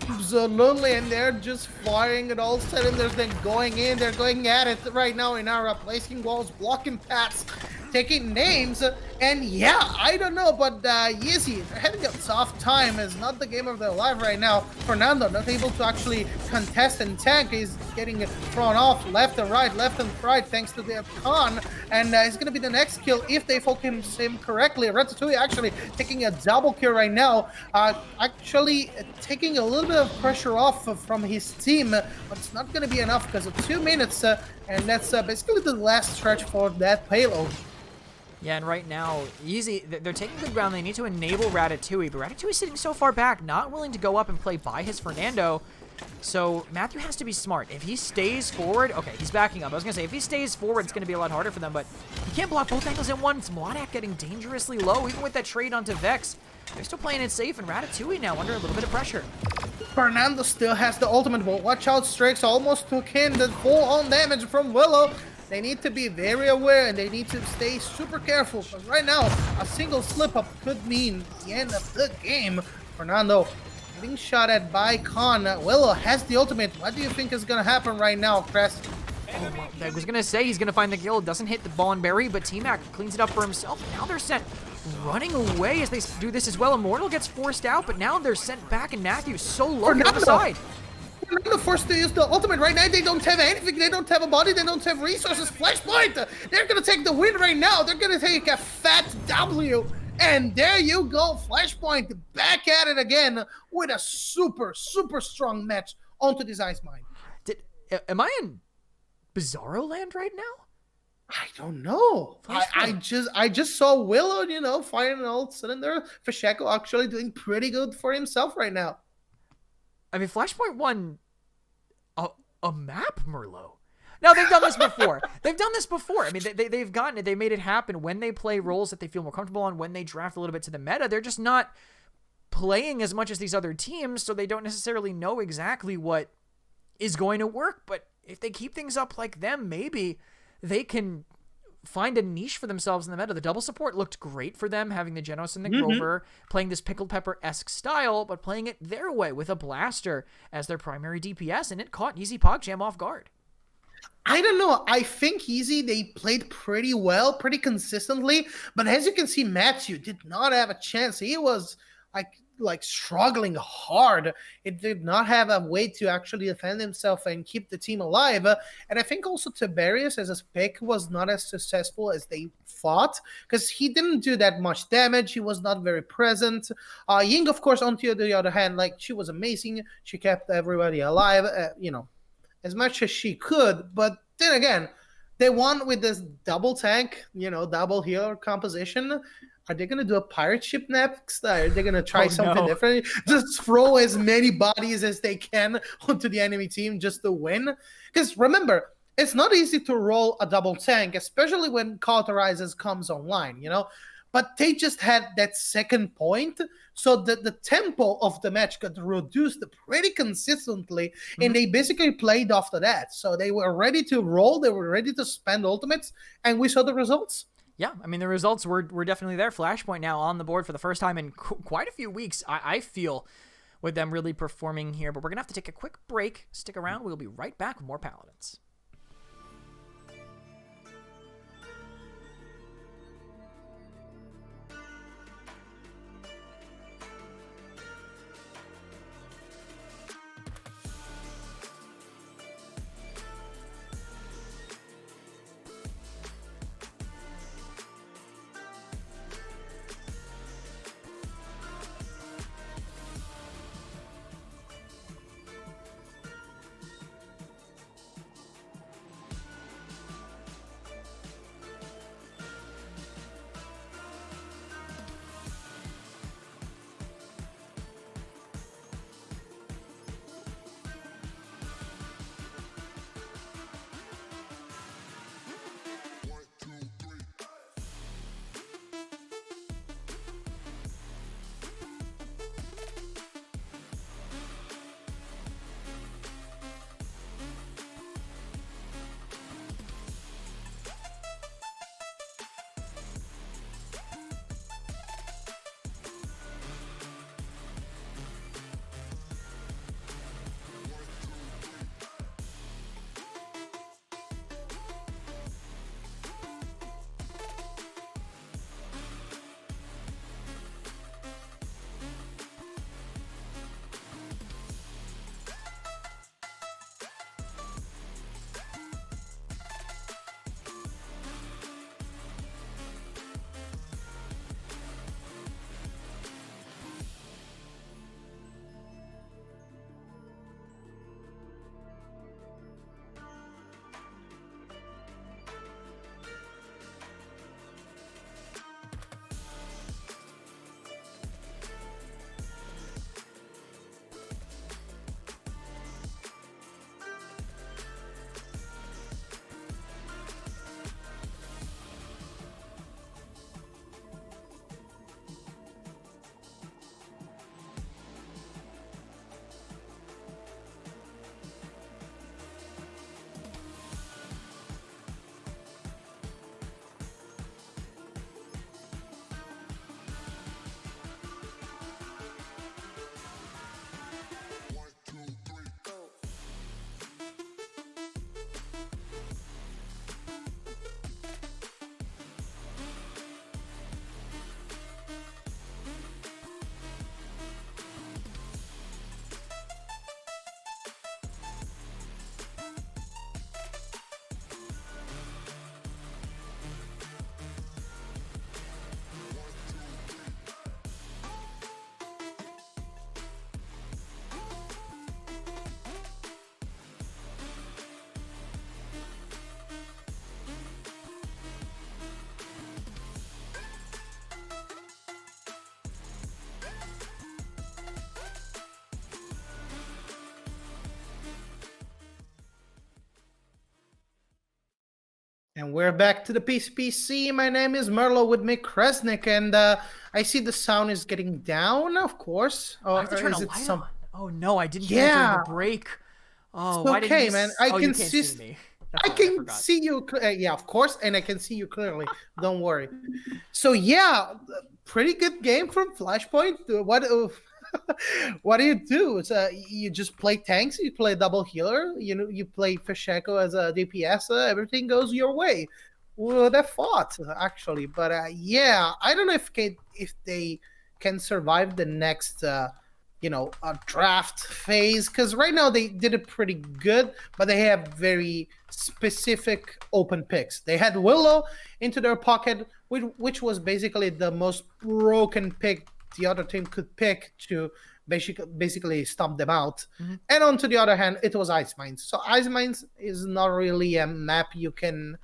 Absolutely, and they're just firing at all cylinders, then going in. They're going at it right now. Inara placing walls, blocking paths, taking names, And yeah, I don't know, but Yeezy, they're having a tough time. It's not the game of their life right now. Fernando not able to actually contest and tank. He's getting thrown off left and right, thanks to the con. And it's going to be the next kill if they focus him correctly. Ratatouille actually taking a double kill right now. Actually taking a little bit of pressure off from his team. But it's not going to be enough because of 2 minutes. And that's basically the last stretch for that payload. Yeah, and right now, Yeezy, they're taking good ground. They need to enable Ratatouille, but Ratatouille's sitting so far back, not willing to go up and play by his Fernando. So Matthew has to be smart. If he stays forward, okay, he's backing up. I was going to say, if he stays forward, it's going to be a lot harder for them, but he can't block both angles at once. Mladak getting dangerously low, even with that trade onto Vex. They're still playing it safe, and Ratatouille now under a little bit of pressure. Fernando still has the ultimate, but watch out, Strix almost took in the full-on damage from Willow. They need to be very aware and they need to stay super careful because right now a single slip-up could mean the end of the game. Fernando getting shot at by Khan. Willow has the ultimate. What do you think is going to happen right now, Crest? Oh, I was going to say he's going to find the kill. Doesn't hit the ball and berry, but T-Mac cleans it up for himself. Now they're sent running away as they do this as well. Immortal gets forced out, but now they're sent back and Matthew's so low on the side. Fernando forced to use the ultimate right now. They don't have anything. They don't have a body. They don't have resources. Flashpoint. They're going to take the win right now. They're going to take a fat W. And there you go. Flashpoint back at it again with a super, super strong match onto this Ice Mine. Am I in Bizarro land right now? I don't know. I just saw Willow, firing an old cylinder. Fasheko actually doing pretty good for himself right now. I mean, Flashpoint won a map, Merlot. Now, they've done this before. I mean, they've gotten it. They made it happen when they play roles that they feel more comfortable on, when they draft a little bit to the meta. They're just not playing as much as these other teams, so they don't necessarily know exactly what is going to work. But if they keep things up like them, maybe they can find a niche for themselves in the meta. The double support looked great for them, having the Genos and the Grover, playing this Pickled Pepper-esque style, but playing it their way with a Blaster as their primary DPS, and it caught YeezyPogChamp off guard. I don't know. I think Yeezy, they played pretty well, pretty consistently, but as you can see, Matthew did not have a chance. He was like struggling hard. It did not have a way to actually defend himself and keep the team alive. And I think also Tiberius as a pick was not as successful as they thought because he didn't do that much damage. He was not very present. Ying, of course, on the other hand, she was amazing. She kept everybody alive, as much as she could. But then again, they won with this double tank, double healer composition. Are they going to do a pirate ship next? Are they going to try something different? Just throw as many bodies as they can onto the enemy team just to win? Because remember, it's not easy to roll a double tank, especially when Cauterizes comes online, But they just had that second point, so that the tempo of the match got reduced pretty consistently, and they basically played after that. So they were ready to roll, they were ready to spend ultimates, and we saw the results. Yeah, I mean, the results were definitely there. Flashpoint now on the board for the first time in quite a few weeks, I feel, with them really performing here. But we're going to have to take a quick break. Stick around. We'll be right back with more Paladins. And we're back to the PCPC. My name is Merlo with Mick Kresnik, and I see the sound is getting down, of course. I Or, have to or turn is a it light some? on. Oh no, I didn't do that during Yeah, the break. it's Oh, why didn't okay, you? man. I Oh, can you can't see. see me. That's I right. I can forgot. see you. Yeah, of course, and I can see you clearly. Don't worry. So yeah, pretty good game from Flashpoint. What do you do? It's you just play tanks. You play double healer. You know, you play Fisheko as a DPS. Everything goes your way. Would have fought actually, but yeah, I don't know if they can survive the next draft phase, because right now they did it pretty good, but they have very specific open picks. They had Willow into their pocket, which was basically the most broken pick the other team could pick to basically stomp them out. Mhm. And on to the other hand, it was Ice Mines. So Ice Mines is not really a map you can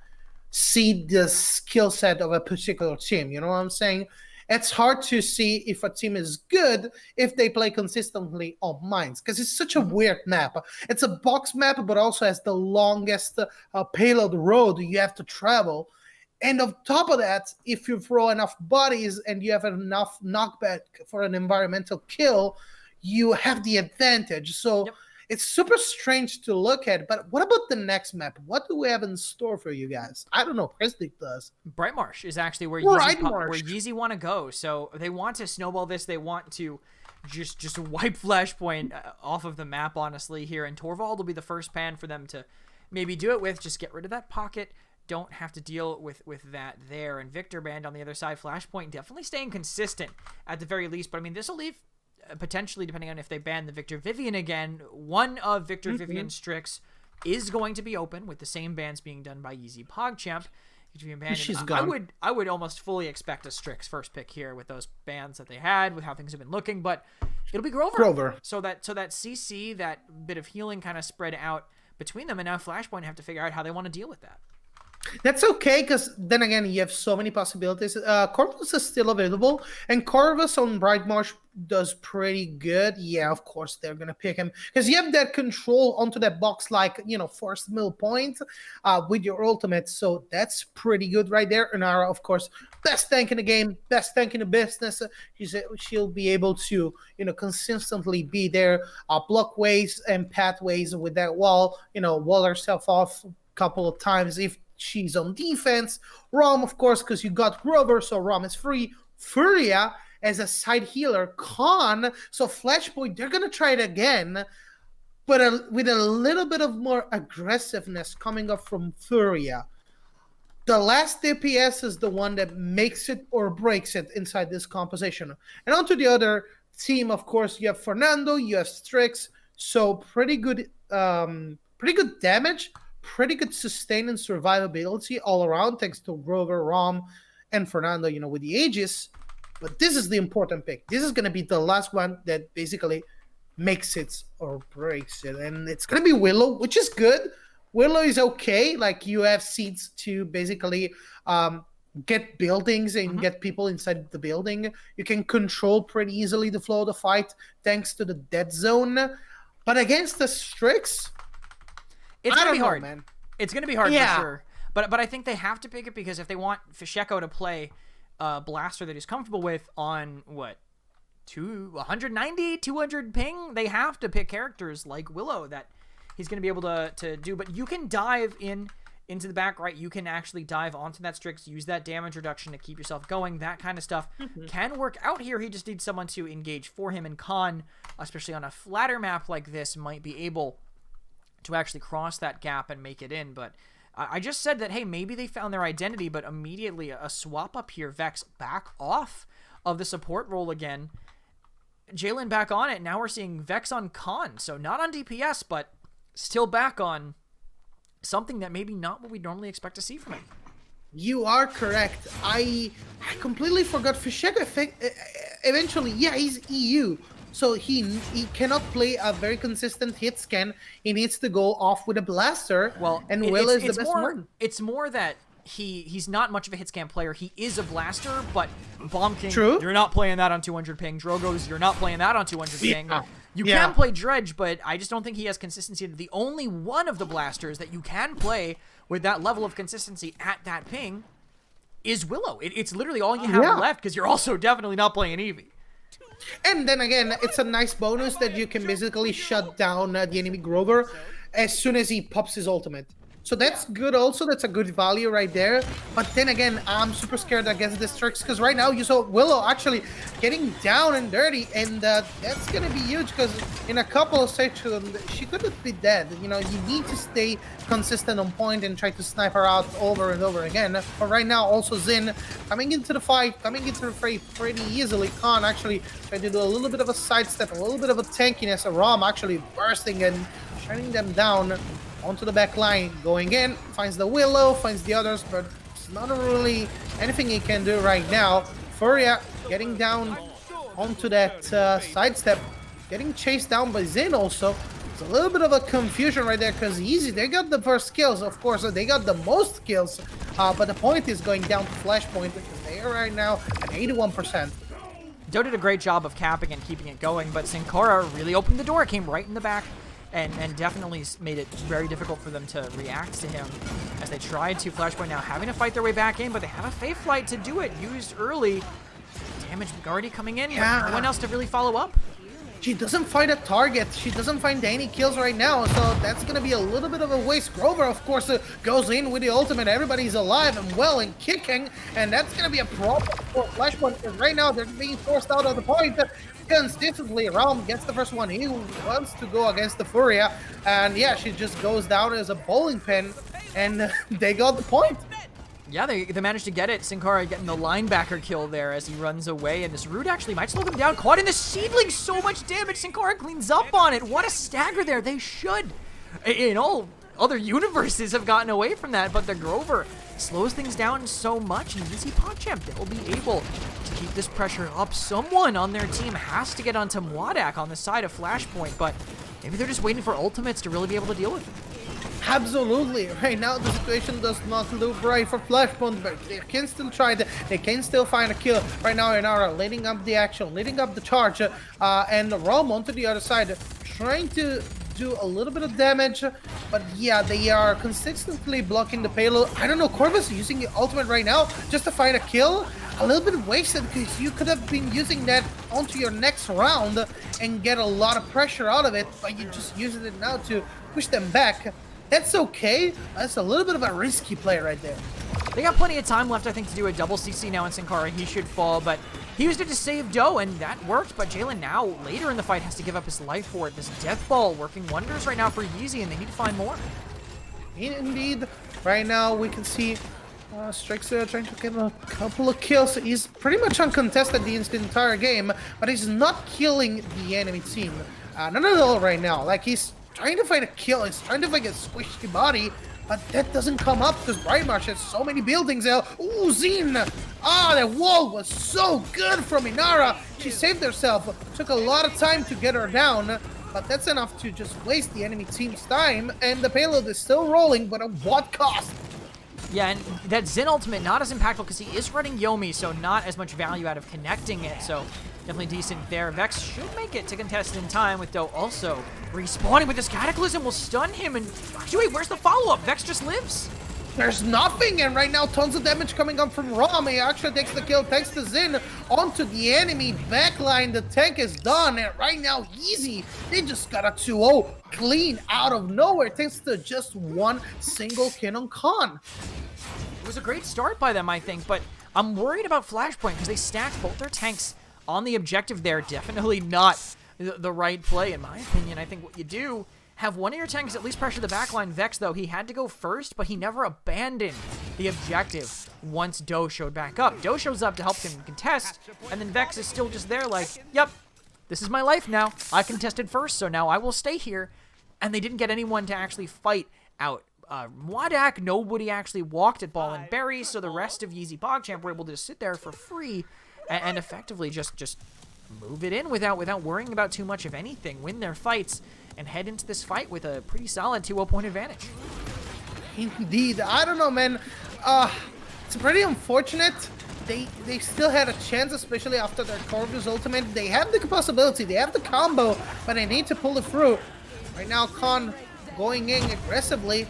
see the skill set of a particular team. You know what I'm saying? It's hard to see if a team is good if they play consistently on mines, because it's such a weird map. It's a box map, but also has the longest payload road you have to travel. And on top of that, if you throw enough bodies and you have enough knockback for an environmental kill, you have the advantage. So Yep. it's super strange to look at. But what about the next map? What do we have in store for you guys? I don't know. Christy does. Brightmarsh is actually where Brightmarsh. Yeezy want to go. So they want to snowball this. They want to just wipe Flashpoint off of the map, honestly, here. And Torvald will be the first pan for them to maybe do it with. Just get rid of that pocket. Don't have to deal with that there. And Victor Band on the other side, Flashpoint definitely staying consistent at the very least. But I mean, this will leave potentially, depending on if they ban the Victor Vivian again, one of Victor Vivian's Strix is going to be open, with the same bans being done by YeezyPogChamp. She's gone. I would almost fully expect a Strix first pick here with those bans that they had, with how things have been looking, but it'll be Grover. So that CC, that bit of healing kind of spread out between them, and now Flashpoint have to figure out how they want to deal with that. That's okay, because then again, you have so many possibilities. Corvus is still available, and Corvus on Brightmarsh does pretty good. Yeah, of course, they're going to pick him, because you have that control onto that box, like, first mill point with your ultimate. So that's pretty good right there. Inara, of course, best tank in the game, best tank in the business. She'll be able to, consistently be there, block ways and pathways with that wall, wall herself off a couple of times if she's on defense. Rom, of course, because you got Grover, so Rom is free. Furia as a side healer. Khan, so Flashpoint, they're going to try it again, but with a little bit of more aggressiveness coming up from Furia. The last DPS is the one that makes it or breaks it inside this composition. And onto the other team, of course, you have Fernando, you have Strix, so pretty good damage, pretty good sustain and survivability all around, thanks to Grover, Rom, and Fernando, with the Aegis. But this is the important pick. This is going to be the last one that basically makes it or breaks it. And it's going to be Willow, which is good. Willow is okay. Like, you have seeds to basically get buildings and get people inside the building. You can control pretty easily the flow of the fight thanks to the dead zone. But against the Strix, it's going to be hard, man. It's going to be hard for sure. But I think they have to pick it, because if they want Fisheko to play a blaster that he's comfortable with on, 190, 200 ping, they have to pick characters like Willow that he's going to be able to do. But you can dive into the back right. You can actually dive onto that Strix, use that damage reduction to keep yourself going. That kind of stuff can work out here. He just needs someone to engage for him, and Khan, especially on a flatter map like this, might be able to actually cross that gap and make it in. But I just said that, hey, maybe they found their identity, but immediately a swap up here. Vex back off of the support role again. Jalen back on it. Now we're seeing Vex on Khan. So not on DPS, but still back on something that maybe not what we normally expect to see from him. You are correct. I completely forgot Fisheko. Eventually, yeah, he's EU. So he cannot play a very consistent hit scan. He needs to go off with a blaster. Well, and Will is the best one. It's more that he's not much of a hit scan player. He is a blaster, but Bomb King, True. you're not playing that on 200 ping. Drogos, you're not playing that on 200 ping. Yeah. You can play Dredge, but I just don't think he has consistency. The only one of the blasters that you can play with that level of consistency at that ping is Willow. It's literally all you have left, because you're also definitely not playing Eevee. And then again, it's a nice bonus that you can basically shut down the enemy Grover as soon as he pops his ultimate. So that's good also. That's a good value right there. But then again, I'm super scared against this Trix, because right now you saw Willow actually getting down and dirty, and that's going to be huge, because in a couple of sections, she could be dead. You know, you need to stay consistent on point and try to snipe her out over and over again. But right now, also Xin coming into the fight, coming into the fray pretty easily. Khan actually trying to do a little bit of a sidestep, a little bit of a tankiness. Rom actually bursting and shutting them down onto the back line, going in, finds the Willow, finds the others, but it's not really anything he can do right now. Furia getting down onto that sidestep, getting chased down by Xin also. It's a little bit of a confusion right there, because Yeezy, they got the first kills, of course, they got the most kills, but the point is going down to flashpoint, because they are right now at 81%. Doe did a great job of capping and keeping it going, but Sin Cara really opened the door, came right in the back, and definitely made it very difficult for them to react to him as they tried to. Flashpoint now having to fight their way back in, but they have a Faith Flight to do it, used early. Damage already coming in, but no one else to really follow up. She doesn't find a target. She doesn't find any kills right now, so that's going to be a little bit of a waste. Grover, of course, goes in with the ultimate. Everybody's alive and well and kicking, and that's going to be a problem for Flashpoint, because right now they're being forced out of the point consistently. Realm gets the first one. He wants to go against the Furia, and yeah, she just goes down as a bowling pin, and they got the point. Yeah, they managed to get it. Sin Cara getting the linebacker kill there as he runs away, and this root actually might slow them down. Caught in the seedling, so much damage. Sin Cara cleans up on it. What a stagger there. They should, in all other universes, have gotten away from that, but the Grover slows things down so much, and YeezyPogChamp, they'll be able to keep this pressure up. Someone on their team has to get onto Mwadak on the side of Flashpoint, but maybe they're just waiting for ultimates to really be able to deal with it. Absolutely. Right now, the situation does not look right for Flashpoint, but they can still try it. They can still find a kill. Right now, Inara leading up the action, leading up the charge, and Rom onto the other side, trying to do a little bit of damage, but yeah, they are consistently blocking the payload. I don't know, Corvus using the ultimate right now just to find a kill. A little bit wasted, because you could have been using that onto your next round and get a lot of pressure out of it, but you're just using it now to push them back. That's okay. That's a little bit of a risky play right there. They got plenty of time left, I think, to do a double CC now in Sin Cara. He should fall, but he used it to save Doe, and that worked. But Jalen now, later in the fight, has to give up his life for it. This Death Ball working wonders right now for Yeezy, and they need to find more. Indeed. Right now, we can see Strixer trying to get a couple of kills. He's pretty much uncontested the entire game, but he's not killing the enemy team. Not at all right now. Like, he's trying to find a kill. He's trying to find a squishy body, but that doesn't come up because Brightmarsh has so many buildings. Ooh, Zin! Ah, that wall was so good from Inara. She saved herself. Took a lot of time to get her down, but that's enough to just waste the enemy team's time, and the payload is still rolling, but at what cost? Yeah, and that Xin ultimate, not as impactful because he is running Yomi, so not as much value out of connecting it, so definitely decent there. Vex should make it to contest in time, with Doe also respawning with this Cataclysm will stun him, and wait, where's the follow-up? Vex just lives. There's nothing, and right now tons of damage coming up from Rom. He actually takes the kill, takes the Xin onto the enemy backline. The tank is done, and right now Yeezy, they just got a 2-0 clean out of nowhere thanks to just one single kill on Khan. It was a great start by them, I think, but I'm worried about Flashpoint because they stacked both their tanks on the objective there. Definitely not the right play, in my opinion. I think what you do, have one of your tanks at least pressure the backline. Vex, though, he had to go first, but he never abandoned the objective once Doe showed back up. Doe shows up to help him contest, and then Vex is still just there like, yep, this is my life now. I contested first, so now I will stay here. And they didn't get anyone to actually fight out. Mwadak, nobody actually walked at Ball and Berry, so the rest of YeezyPogChamp were able to sit there for free and effectively just move it in without worrying about too much of anything, win their fights, and head into this fight with a pretty solid 2-0 point advantage. Indeed. I don't know, man. It's pretty unfortunate. They still had a chance, especially after their Corvus ultimate. They have the possibility, they have the combo, but they need to pull it through. Right now, Khan going in aggressively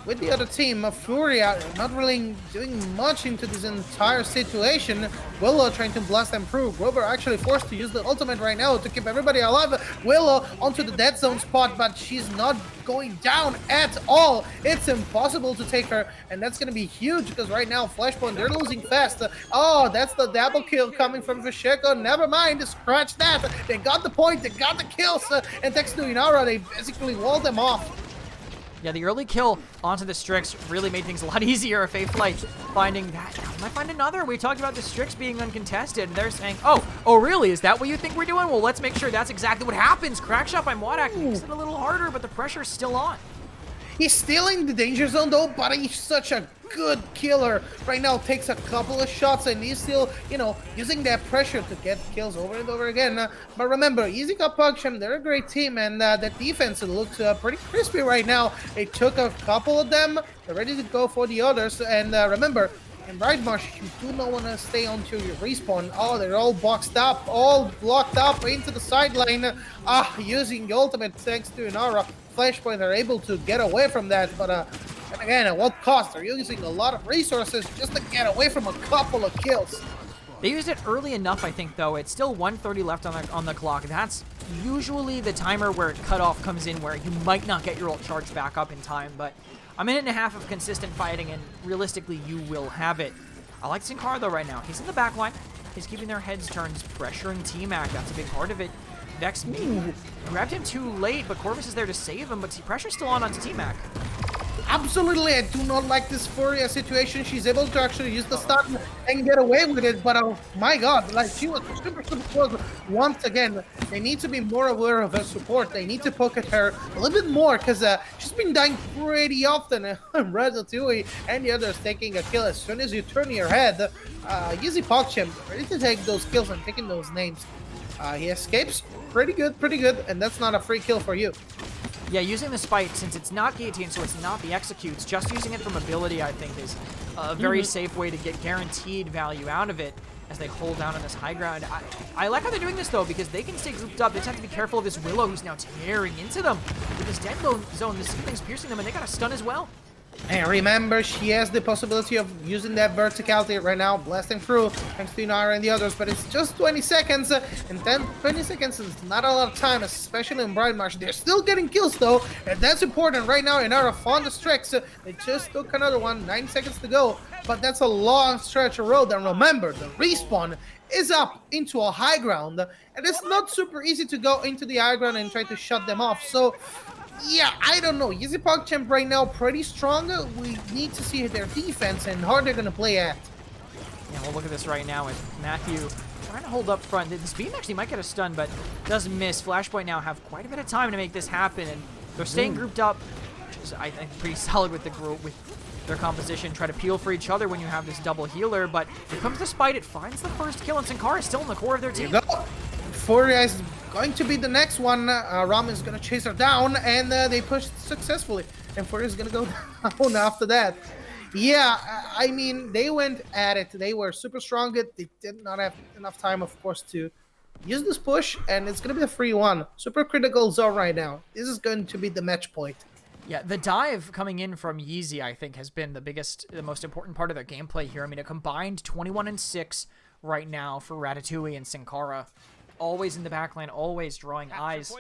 with the other team. Furia not really doing much into this entire situation. Willow trying to blast them through. Grover actually forced to use the ultimate right now to keep everybody alive. Willow onto the dead zone spot, but she's not going down at all. It's impossible to take her, and that's going to be huge because right now Flashpoint, they're losing fast. Oh, that's the double kill coming from Visheko. Never mind, scratch that. They got the point, they got the kills, and thanks to Inara, they basically walled them off. Yeah, the early kill onto the Strix really made things a lot easier. Faithlight finding that. I might find another. We talked about the Strix being uncontested, and they're saying, oh, really? Is that what you think we're doing? Well, let's make sure that's exactly what happens. Crack shot by Modak makes it a little harder, but the pressure's still on. He's still in the danger zone though, but he's such a good killer. Right now takes a couple of shots and he's still, using that pressure to get kills over and over again. But remember, YeezyPogChamp, they're a great team, and that defense looks pretty crispy right now. They took a couple of them, they're ready to go for the others. And remember, in Brightmarsh, you do not want to stay onto your respawn. Oh, they're all boxed up, all blocked up into the side lane. Using the ultimate thanks to Inara. Flashpoint are able to get away from that, but and again, at what cost? They're using a lot of resources just to get away from a couple of kills. They used it early enough, I think, though. It's still 1:30 left on the clock. That's usually the timer where cutoff comes in, where you might not get your ult charged back up in time, but a minute and a half of consistent fighting, and realistically, you will have it. I like Sin Cara, though, right now. He's in the back line. He's keeping their heads turned, pressuring T-Mac. That's a big part of it. Vex grabbed him too late, but Corvus is there to save him, but pressure's still on onto T-Mac. Absolutely, I do not like this Furia situation. She's able to actually use the stun and get away with it, but oh my god, like she was super close once again. They need to be more aware of her support. They need to poke at her a little bit more because she's been dying pretty often. Ratatouille and the others taking a kill as soon as you turn your head. YeezyPogChamp ready to take those kills and taking those names. He escapes pretty good, and that's not a free kill for you. Yeah, using the Spite, since it's not guillotine, so it's not the executes, just using it from ability, I think, is a very safe way to get guaranteed value out of it as they hold down on this high ground. I like how they're doing this, though, because they can stay grouped up. They just have to be careful of this Willow, who's now tearing into them. With this dead zone, this thing's piercing them, and they got a stun as well. And remember, she has the possibility of using that verticality right now, blasting through, thanks to Inara and the others, but it's just 20 seconds, and then 20 seconds is not a lot of time, especially in Brightmarsh. They're still getting kills, though, and that's important right now. Inara found the Strix. They just took another one, 9 seconds to go, but that's a long stretch of road, and remember, the respawn is up into a high ground, and it's not super easy to go into the high ground and try to shut them off, so yeah, I don't know. YeezyPogChamp right now pretty strong. We need to see their defense and how they're going to play at. Yeah, we'll look at this right now with Matthew trying to hold up front. This beam actually might get a stun, but does miss. Flashpoint now have quite a bit of time to make this happen, and they're staying grouped up, which is, I think, pretty solid with their composition. Try to peel for each other when you have this double healer, but here comes the Spite. It finds the first kill, and Sin Cara is still in the core of their team. There you go. Furia is going to be the next one. Ram is going to chase her down, and they pushed successfully. And Furia is going to go down after that. Yeah, I mean, they went at it. They were super strong. They did not have enough time, of course, to use this push, and it's going to be a free one. Super critical zone right now. This is going to be the match point. Yeah, the dive coming in from Yeezy, I think, has been the most important part of their gameplay here. I mean, a combined 21-6 right now for Ratatouille and Sin Cara. Always in the backline, always drawing eyes.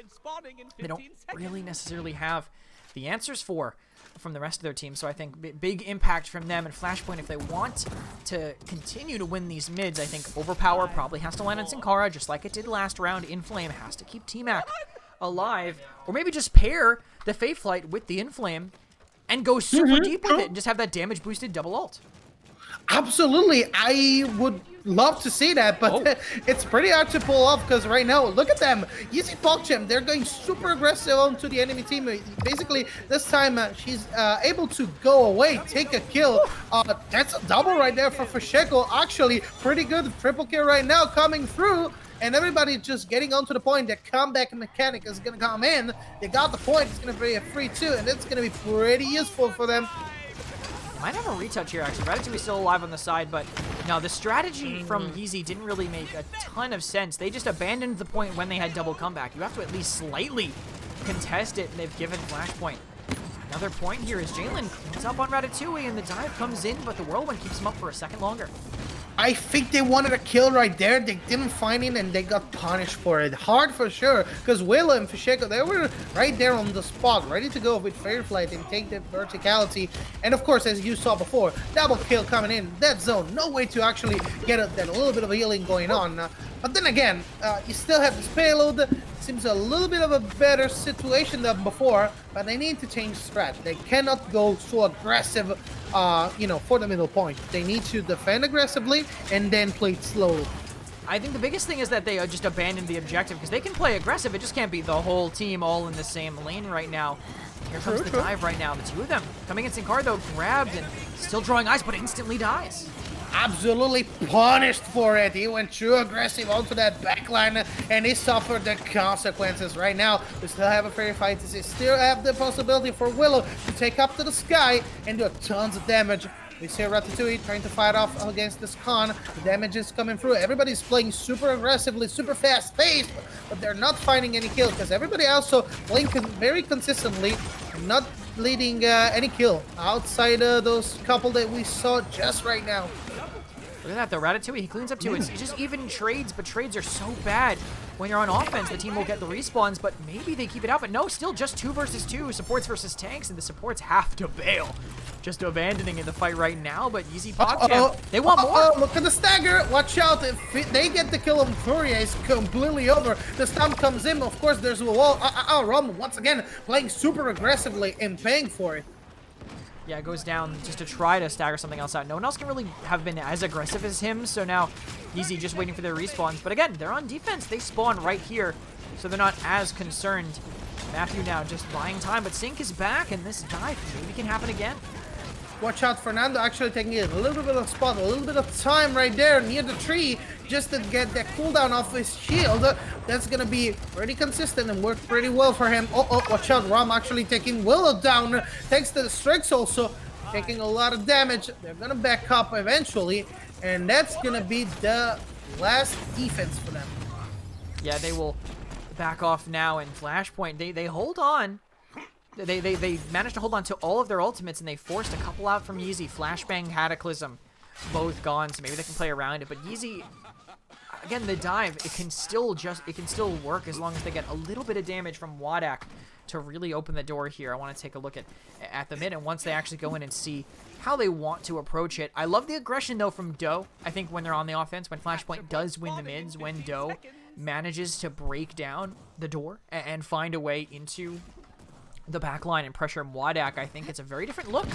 They don't really necessarily have the answers from the rest of their team, so I think big impact from them. And Flashpoint, if they want to continue to win these mids, I think Overpower probably has to land on Sin Cara, just like it did last round. Inflame has to keep T-Mac alive, or maybe just pair the Faithlight with the Inflame and go super deep with it and just have that damage boosted double ult. Absolutely, I would love to see that, but it's pretty hard to pull off because right now, look at them. YeezyPogChamp, they're going super aggressive onto the enemy team. Basically, this time she's able to go away, take a kill. That's a double right there for Visheko. Actually, pretty good triple kill right now coming through. And everybody just getting onto the point. Their comeback mechanic is going to come in. They got the point. It's going to be a free 2, and it's going to be pretty useful for them. Might have a retouch here, actually. Ratatouille's still alive on the side, but no, the strategy from Yeezy didn't really make a ton of sense. They just abandoned the point when they had double comeback. You have to at least slightly contest it, and they've given flashpoint. Another point here is Jalen cleans up on Ratatouille, and the dive comes in, but the whirlwind keeps him up for a second longer. I think they wanted a kill right there. They didn't find it, and they got punished for it. Hard for sure, because Willow and Fisheko, they were right there on the spot, ready to go with Fair Flight and take the verticality. And of course, as you saw before, double kill coming in, that zone. No way to actually get that little bit of healing going on. But then again, you still have this payload. Seems a little bit of a better situation than before, but they need to change strat. They cannot go so aggressive, for the middle point. They need to defend aggressively and then play it slowly. I think the biggest thing is that they just abandoned the objective, because they can play aggressive. It just can't be the whole team all in the same lane right now. Here comes the dive right now. The two of them coming in Sinkar, though, grabbed and still drawing eyes, but instantly dies. Absolutely punished for it. He went too aggressive onto that backline and he suffered the consequences. Right now, we still have a fair fight. We still have the possibility for Willow to take up to the sky and do tons of damage. We see Ratatouille trying to fight off against this con. The damage is coming through. Everybody's playing super aggressively, super fast-paced, but they're not finding any kills because everybody also playing very consistently and not leading any kill outside those couple that we saw just right now. Look at that, though. Ratatouille, he cleans up too. It's just even trades, but trades are so bad. When you're on offense, the team will get the respawns, but maybe they keep it out. But no, still just 2 versus 2, supports versus tanks, and the supports have to bail. Just abandoning in the fight right now, but YeezyPogChamp, they want more. Look at the stagger. Watch out. If they get the kill on Furia, it's completely over. The stomp comes in. Of course, there's a wall. Rom, once again, playing super aggressively and paying for it. Yeah, it goes down just to try to stagger something else out. No one else can really have been as aggressive as him, so now Yeezy just waiting for their respawns. But again, they're on defense. They spawn right here, so they're not as concerned. Matthew now just buying time, but Sink is back, and this dive maybe can happen again. Watch out, Fernando actually taking a little bit of spot, a little bit of time right there near the tree just to get that cooldown off his shield. That's going to be pretty consistent and work pretty well for him. Watch out, Rom actually taking Willow down thanks to the Strix also, taking a lot of damage. They're going to back up eventually, and that's going to be the last defense for them. Yeah, they will back off now, and Flashpoint, they hold on. They managed to hold on to all of their ultimates, and they forced a couple out from Yeezy. Flashbang, Cataclysm, both gone, so maybe they can play around it. But Yeezy, again, the dive, it can still work as long as they get a little bit of damage from Wadak to really open the door here. I want to take a look at the mid, and once they actually go in and see how they want to approach it. I love the aggression, though, from Doe. I think when they're on the offense, when Flashpoint does win the mids, when Doe manages to break down the door and find a way into the back line and pressure Wadak, I think it's a very different look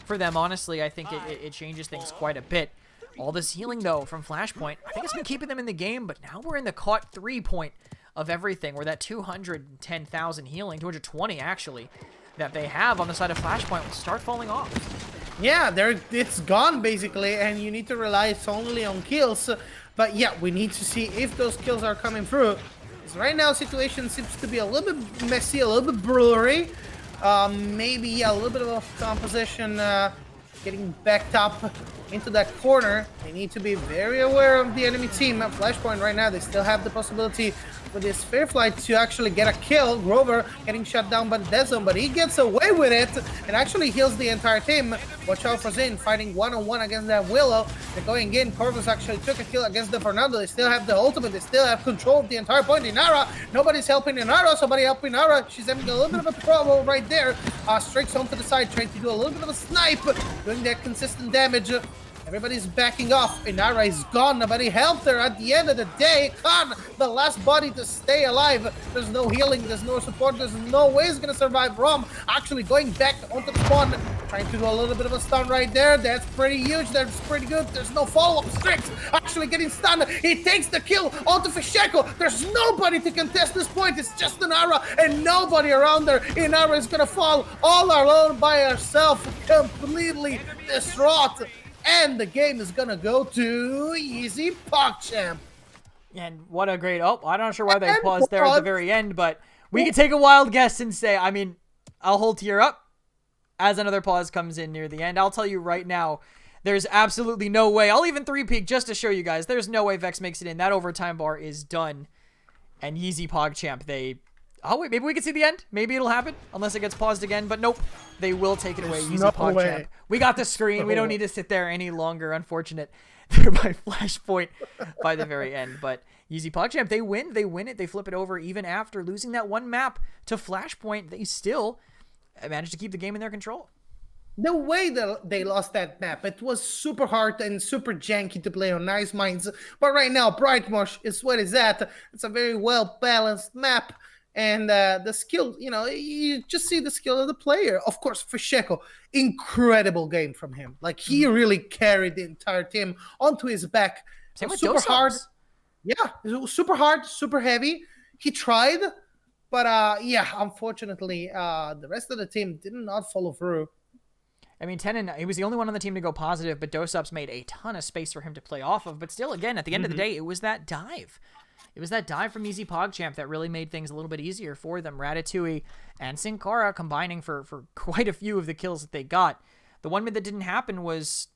for them, honestly. I think it changes things quite a bit. All this healing, though, from Flashpoint, I think it's been keeping them in the game, but now we're in the caught 3 point of everything, where that 210,000 healing, 220 actually, that they have on the side of Flashpoint will start falling off. Yeah, it's gone basically, and you need to rely solely on kills. But yeah, we need to see if those kills are coming through. Right now, situation seems to be a little bit messy, a little bit blurry. Maybe a little bit of composition getting backed up into that corner. They need to be very aware of the enemy team. At Flashpoint right now, they still have the possibility with this Fair Flight to actually get a kill. Grover getting shut down by the dead zone, but he gets away with it and actually heals the entire team. Watch out for Zane fighting one-on-one against that Willow. They're going in. Corvus actually took a kill against the Fernando. They still have the ultimate. They still have control of the entire point. Inara, nobody's helping Inara. Somebody help Inara. She's having a little bit of a problem right there. Strikes onto the side, trying to do a little bit of a snipe, doing that consistent damage. Everybody's backing off. Inara is gone. Nobody helped her at the end of the day. Khan, the last body to stay alive. There's no healing. There's no support. There's no way he's going to survive. Rom actually going back onto the spawn. Trying to do a little bit of a stun right there. That's pretty huge. That's pretty good. There's no follow-up. Strix actually getting stunned. He takes the kill onto Fisheko. There's nobody to contest this point. It's just Inara and nobody around there. Inara is going to fall all alone by herself. Completely distraught. And the game is going to go to YeezyPogChamp. And what a great... Oh, I'm not sure why they paused there at the very end, but we can take a wild guess and say, I mean, I'll hold tier up. as another pause comes in near the end. I'll tell you right now, there's absolutely no way. I'll even 3-peek just to show you guys. There's no way Vex makes it in. That overtime bar is done. And YeezyPogChamp, they... Oh, wait, maybe we can see the end. Maybe it'll happen, unless it gets paused again. But nope, they will take it away, YeezyPogChamp. We got the screen. We don't need to sit there any longer. Unfortunate. They're by flashpoint by the very end. But YeezyPogChamp, they win. They win it. They flip it over. Even after losing that one map to flashpoint, they still managed to keep the game in their control. The way that they lost that map, it was super hard and super janky to play on Nice Minds. But right now, Brightmarsh is what it's at. It's a very well-balanced map. And the skill, you just see the skill of the player. Of course, Fisheko, incredible game from him. Like, he really carried the entire team onto his back. Same with super hard. Dosas. Yeah, it was super hard, super heavy. He tried, but unfortunately, the rest of the team did not follow through. I mean, Tenon, he was the only one on the team to go positive, but Dosups made a ton of space for him to play off of. But still, again, at the end of the day, it was that dive. It was that dive from YeezyPogChamp that really made things a little bit easier for them. Ratatouille and Sin Cara combining for quite a few of the kills that they got. The one mid that didn't happen was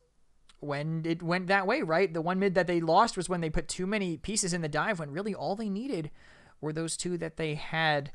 when it went that way, right? The one mid that they lost was when they put too many pieces in the dive, when really all they needed were those two that they had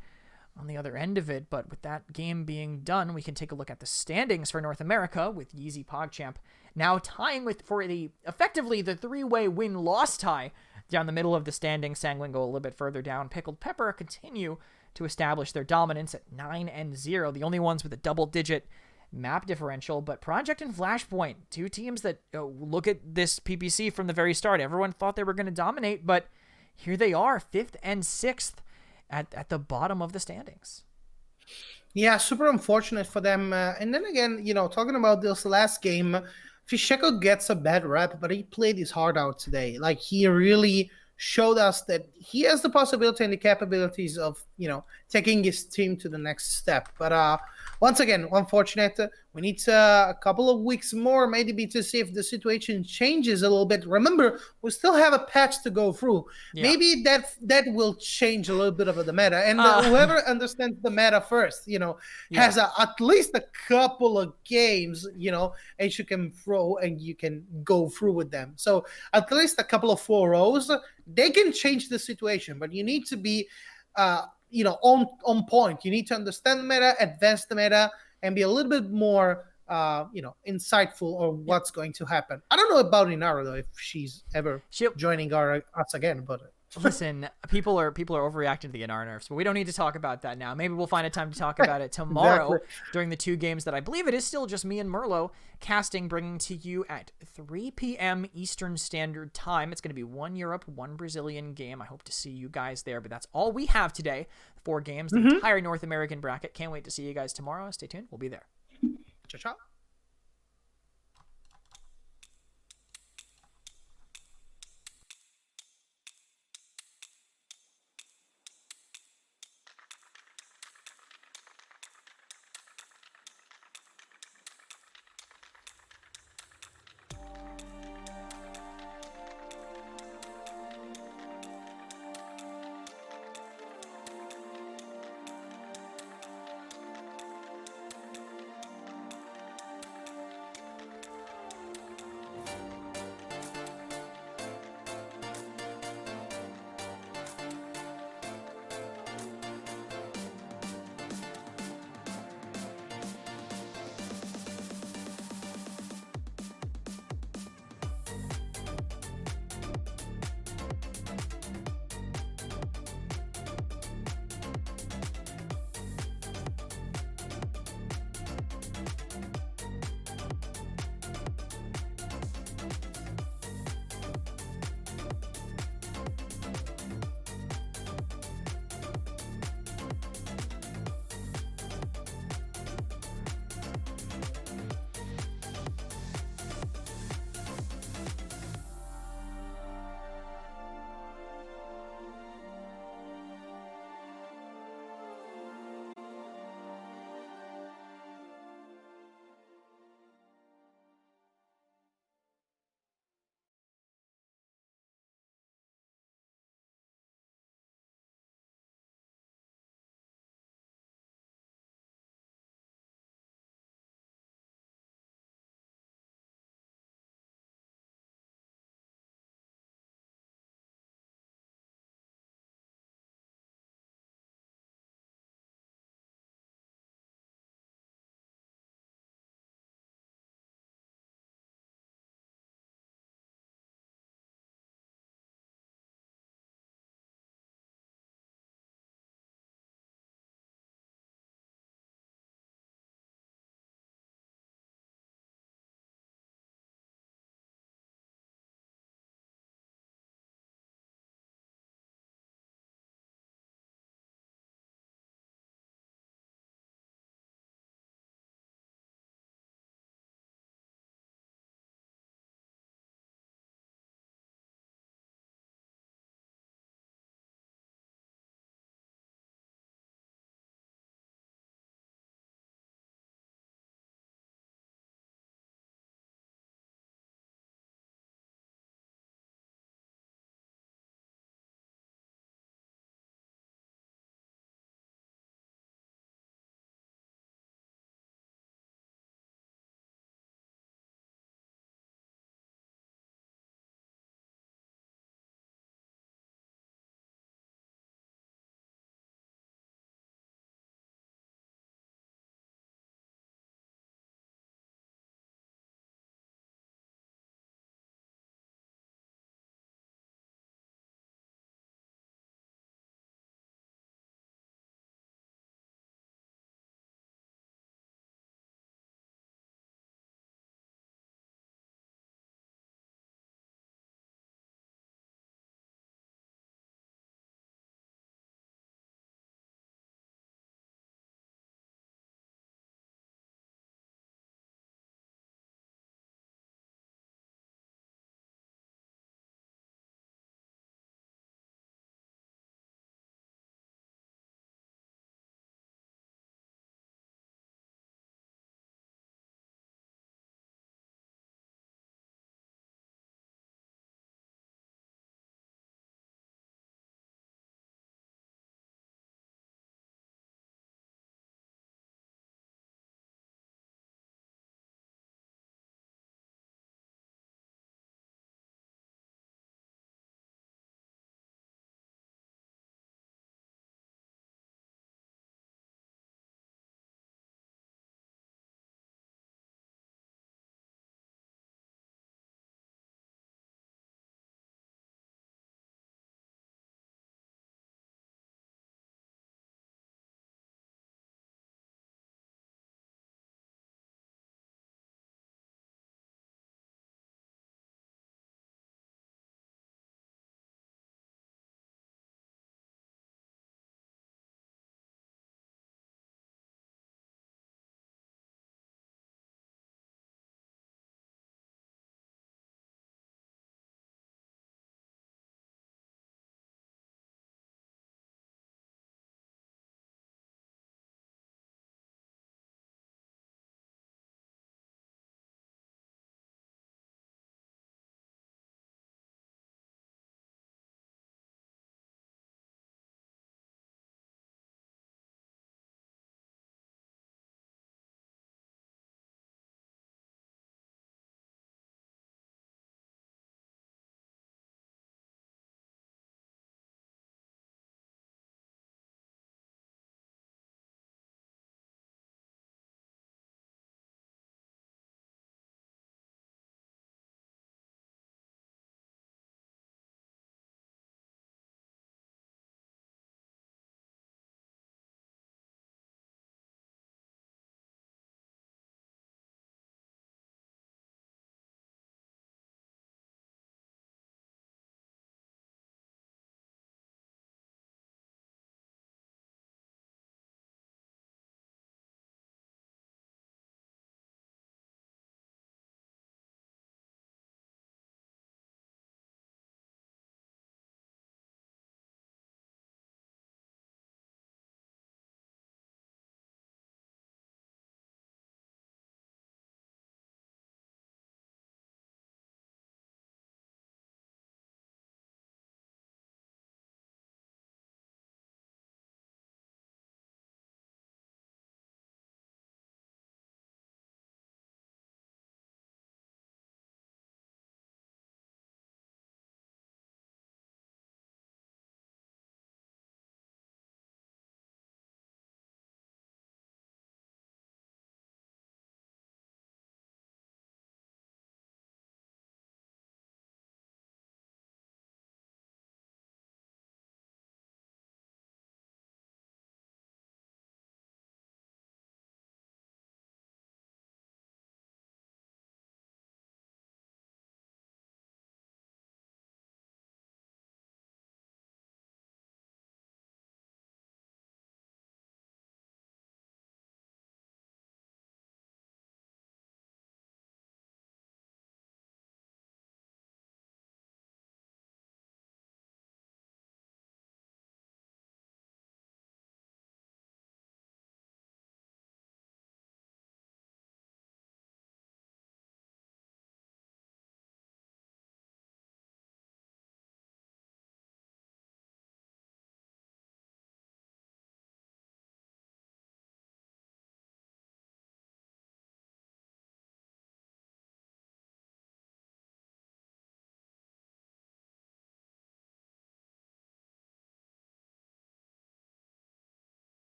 on the other end of it. But with that game being done, we can take a look at the standings for North America with YeezyPogChamp now tying for effectively the 3-way win-loss tie down the middle of the standings. Sanguine go a little bit further down. Pickled Pepper continue to establish their dominance at 9-0, the only ones with a double-digit map differential. But Project and Flashpoint, two teams that look at this PPC from the very start. Everyone thought they were going to dominate, but here they are, 5th and 6th at the bottom of the standings. Yeah, super unfortunate for them. And then again, talking about this last game, Fisheko gets a bad rep, but he played his heart out today. Like, he really showed us that he has the possibility and the capabilities of, taking his team to the next step. But once again, unfortunate. We need a couple of weeks more maybe to see if the situation changes a little bit. Remember, we still have a patch to go through. Yeah. Maybe that will change a little bit of the meta. And whoever understands the meta first, has at least a couple of games, and you can throw and you can go through with them. So at least a couple of 4 rows, they can change the situation. But you need to be on point. You need to understand the meta, advance the meta, and be a little bit more, insightful on what's going to happen. I don't know about Inara, though, if she's ever joining us again. But listen, people are overreacting to the Inara nerfs, but we don't need to talk about that now. Maybe we'll find a time to talk about it tomorrow during the 2 games that I believe it is still just me and Merlo casting, bringing to you at 3 p.m. Eastern Standard Time. It's going to be 1 Europe, 1 Brazilian game. I hope to see you guys there, but that's all we have today. 4 games, the entire North American bracket. Can't wait to see you guys tomorrow. Stay tuned. We'll be there. Ciao, ciao.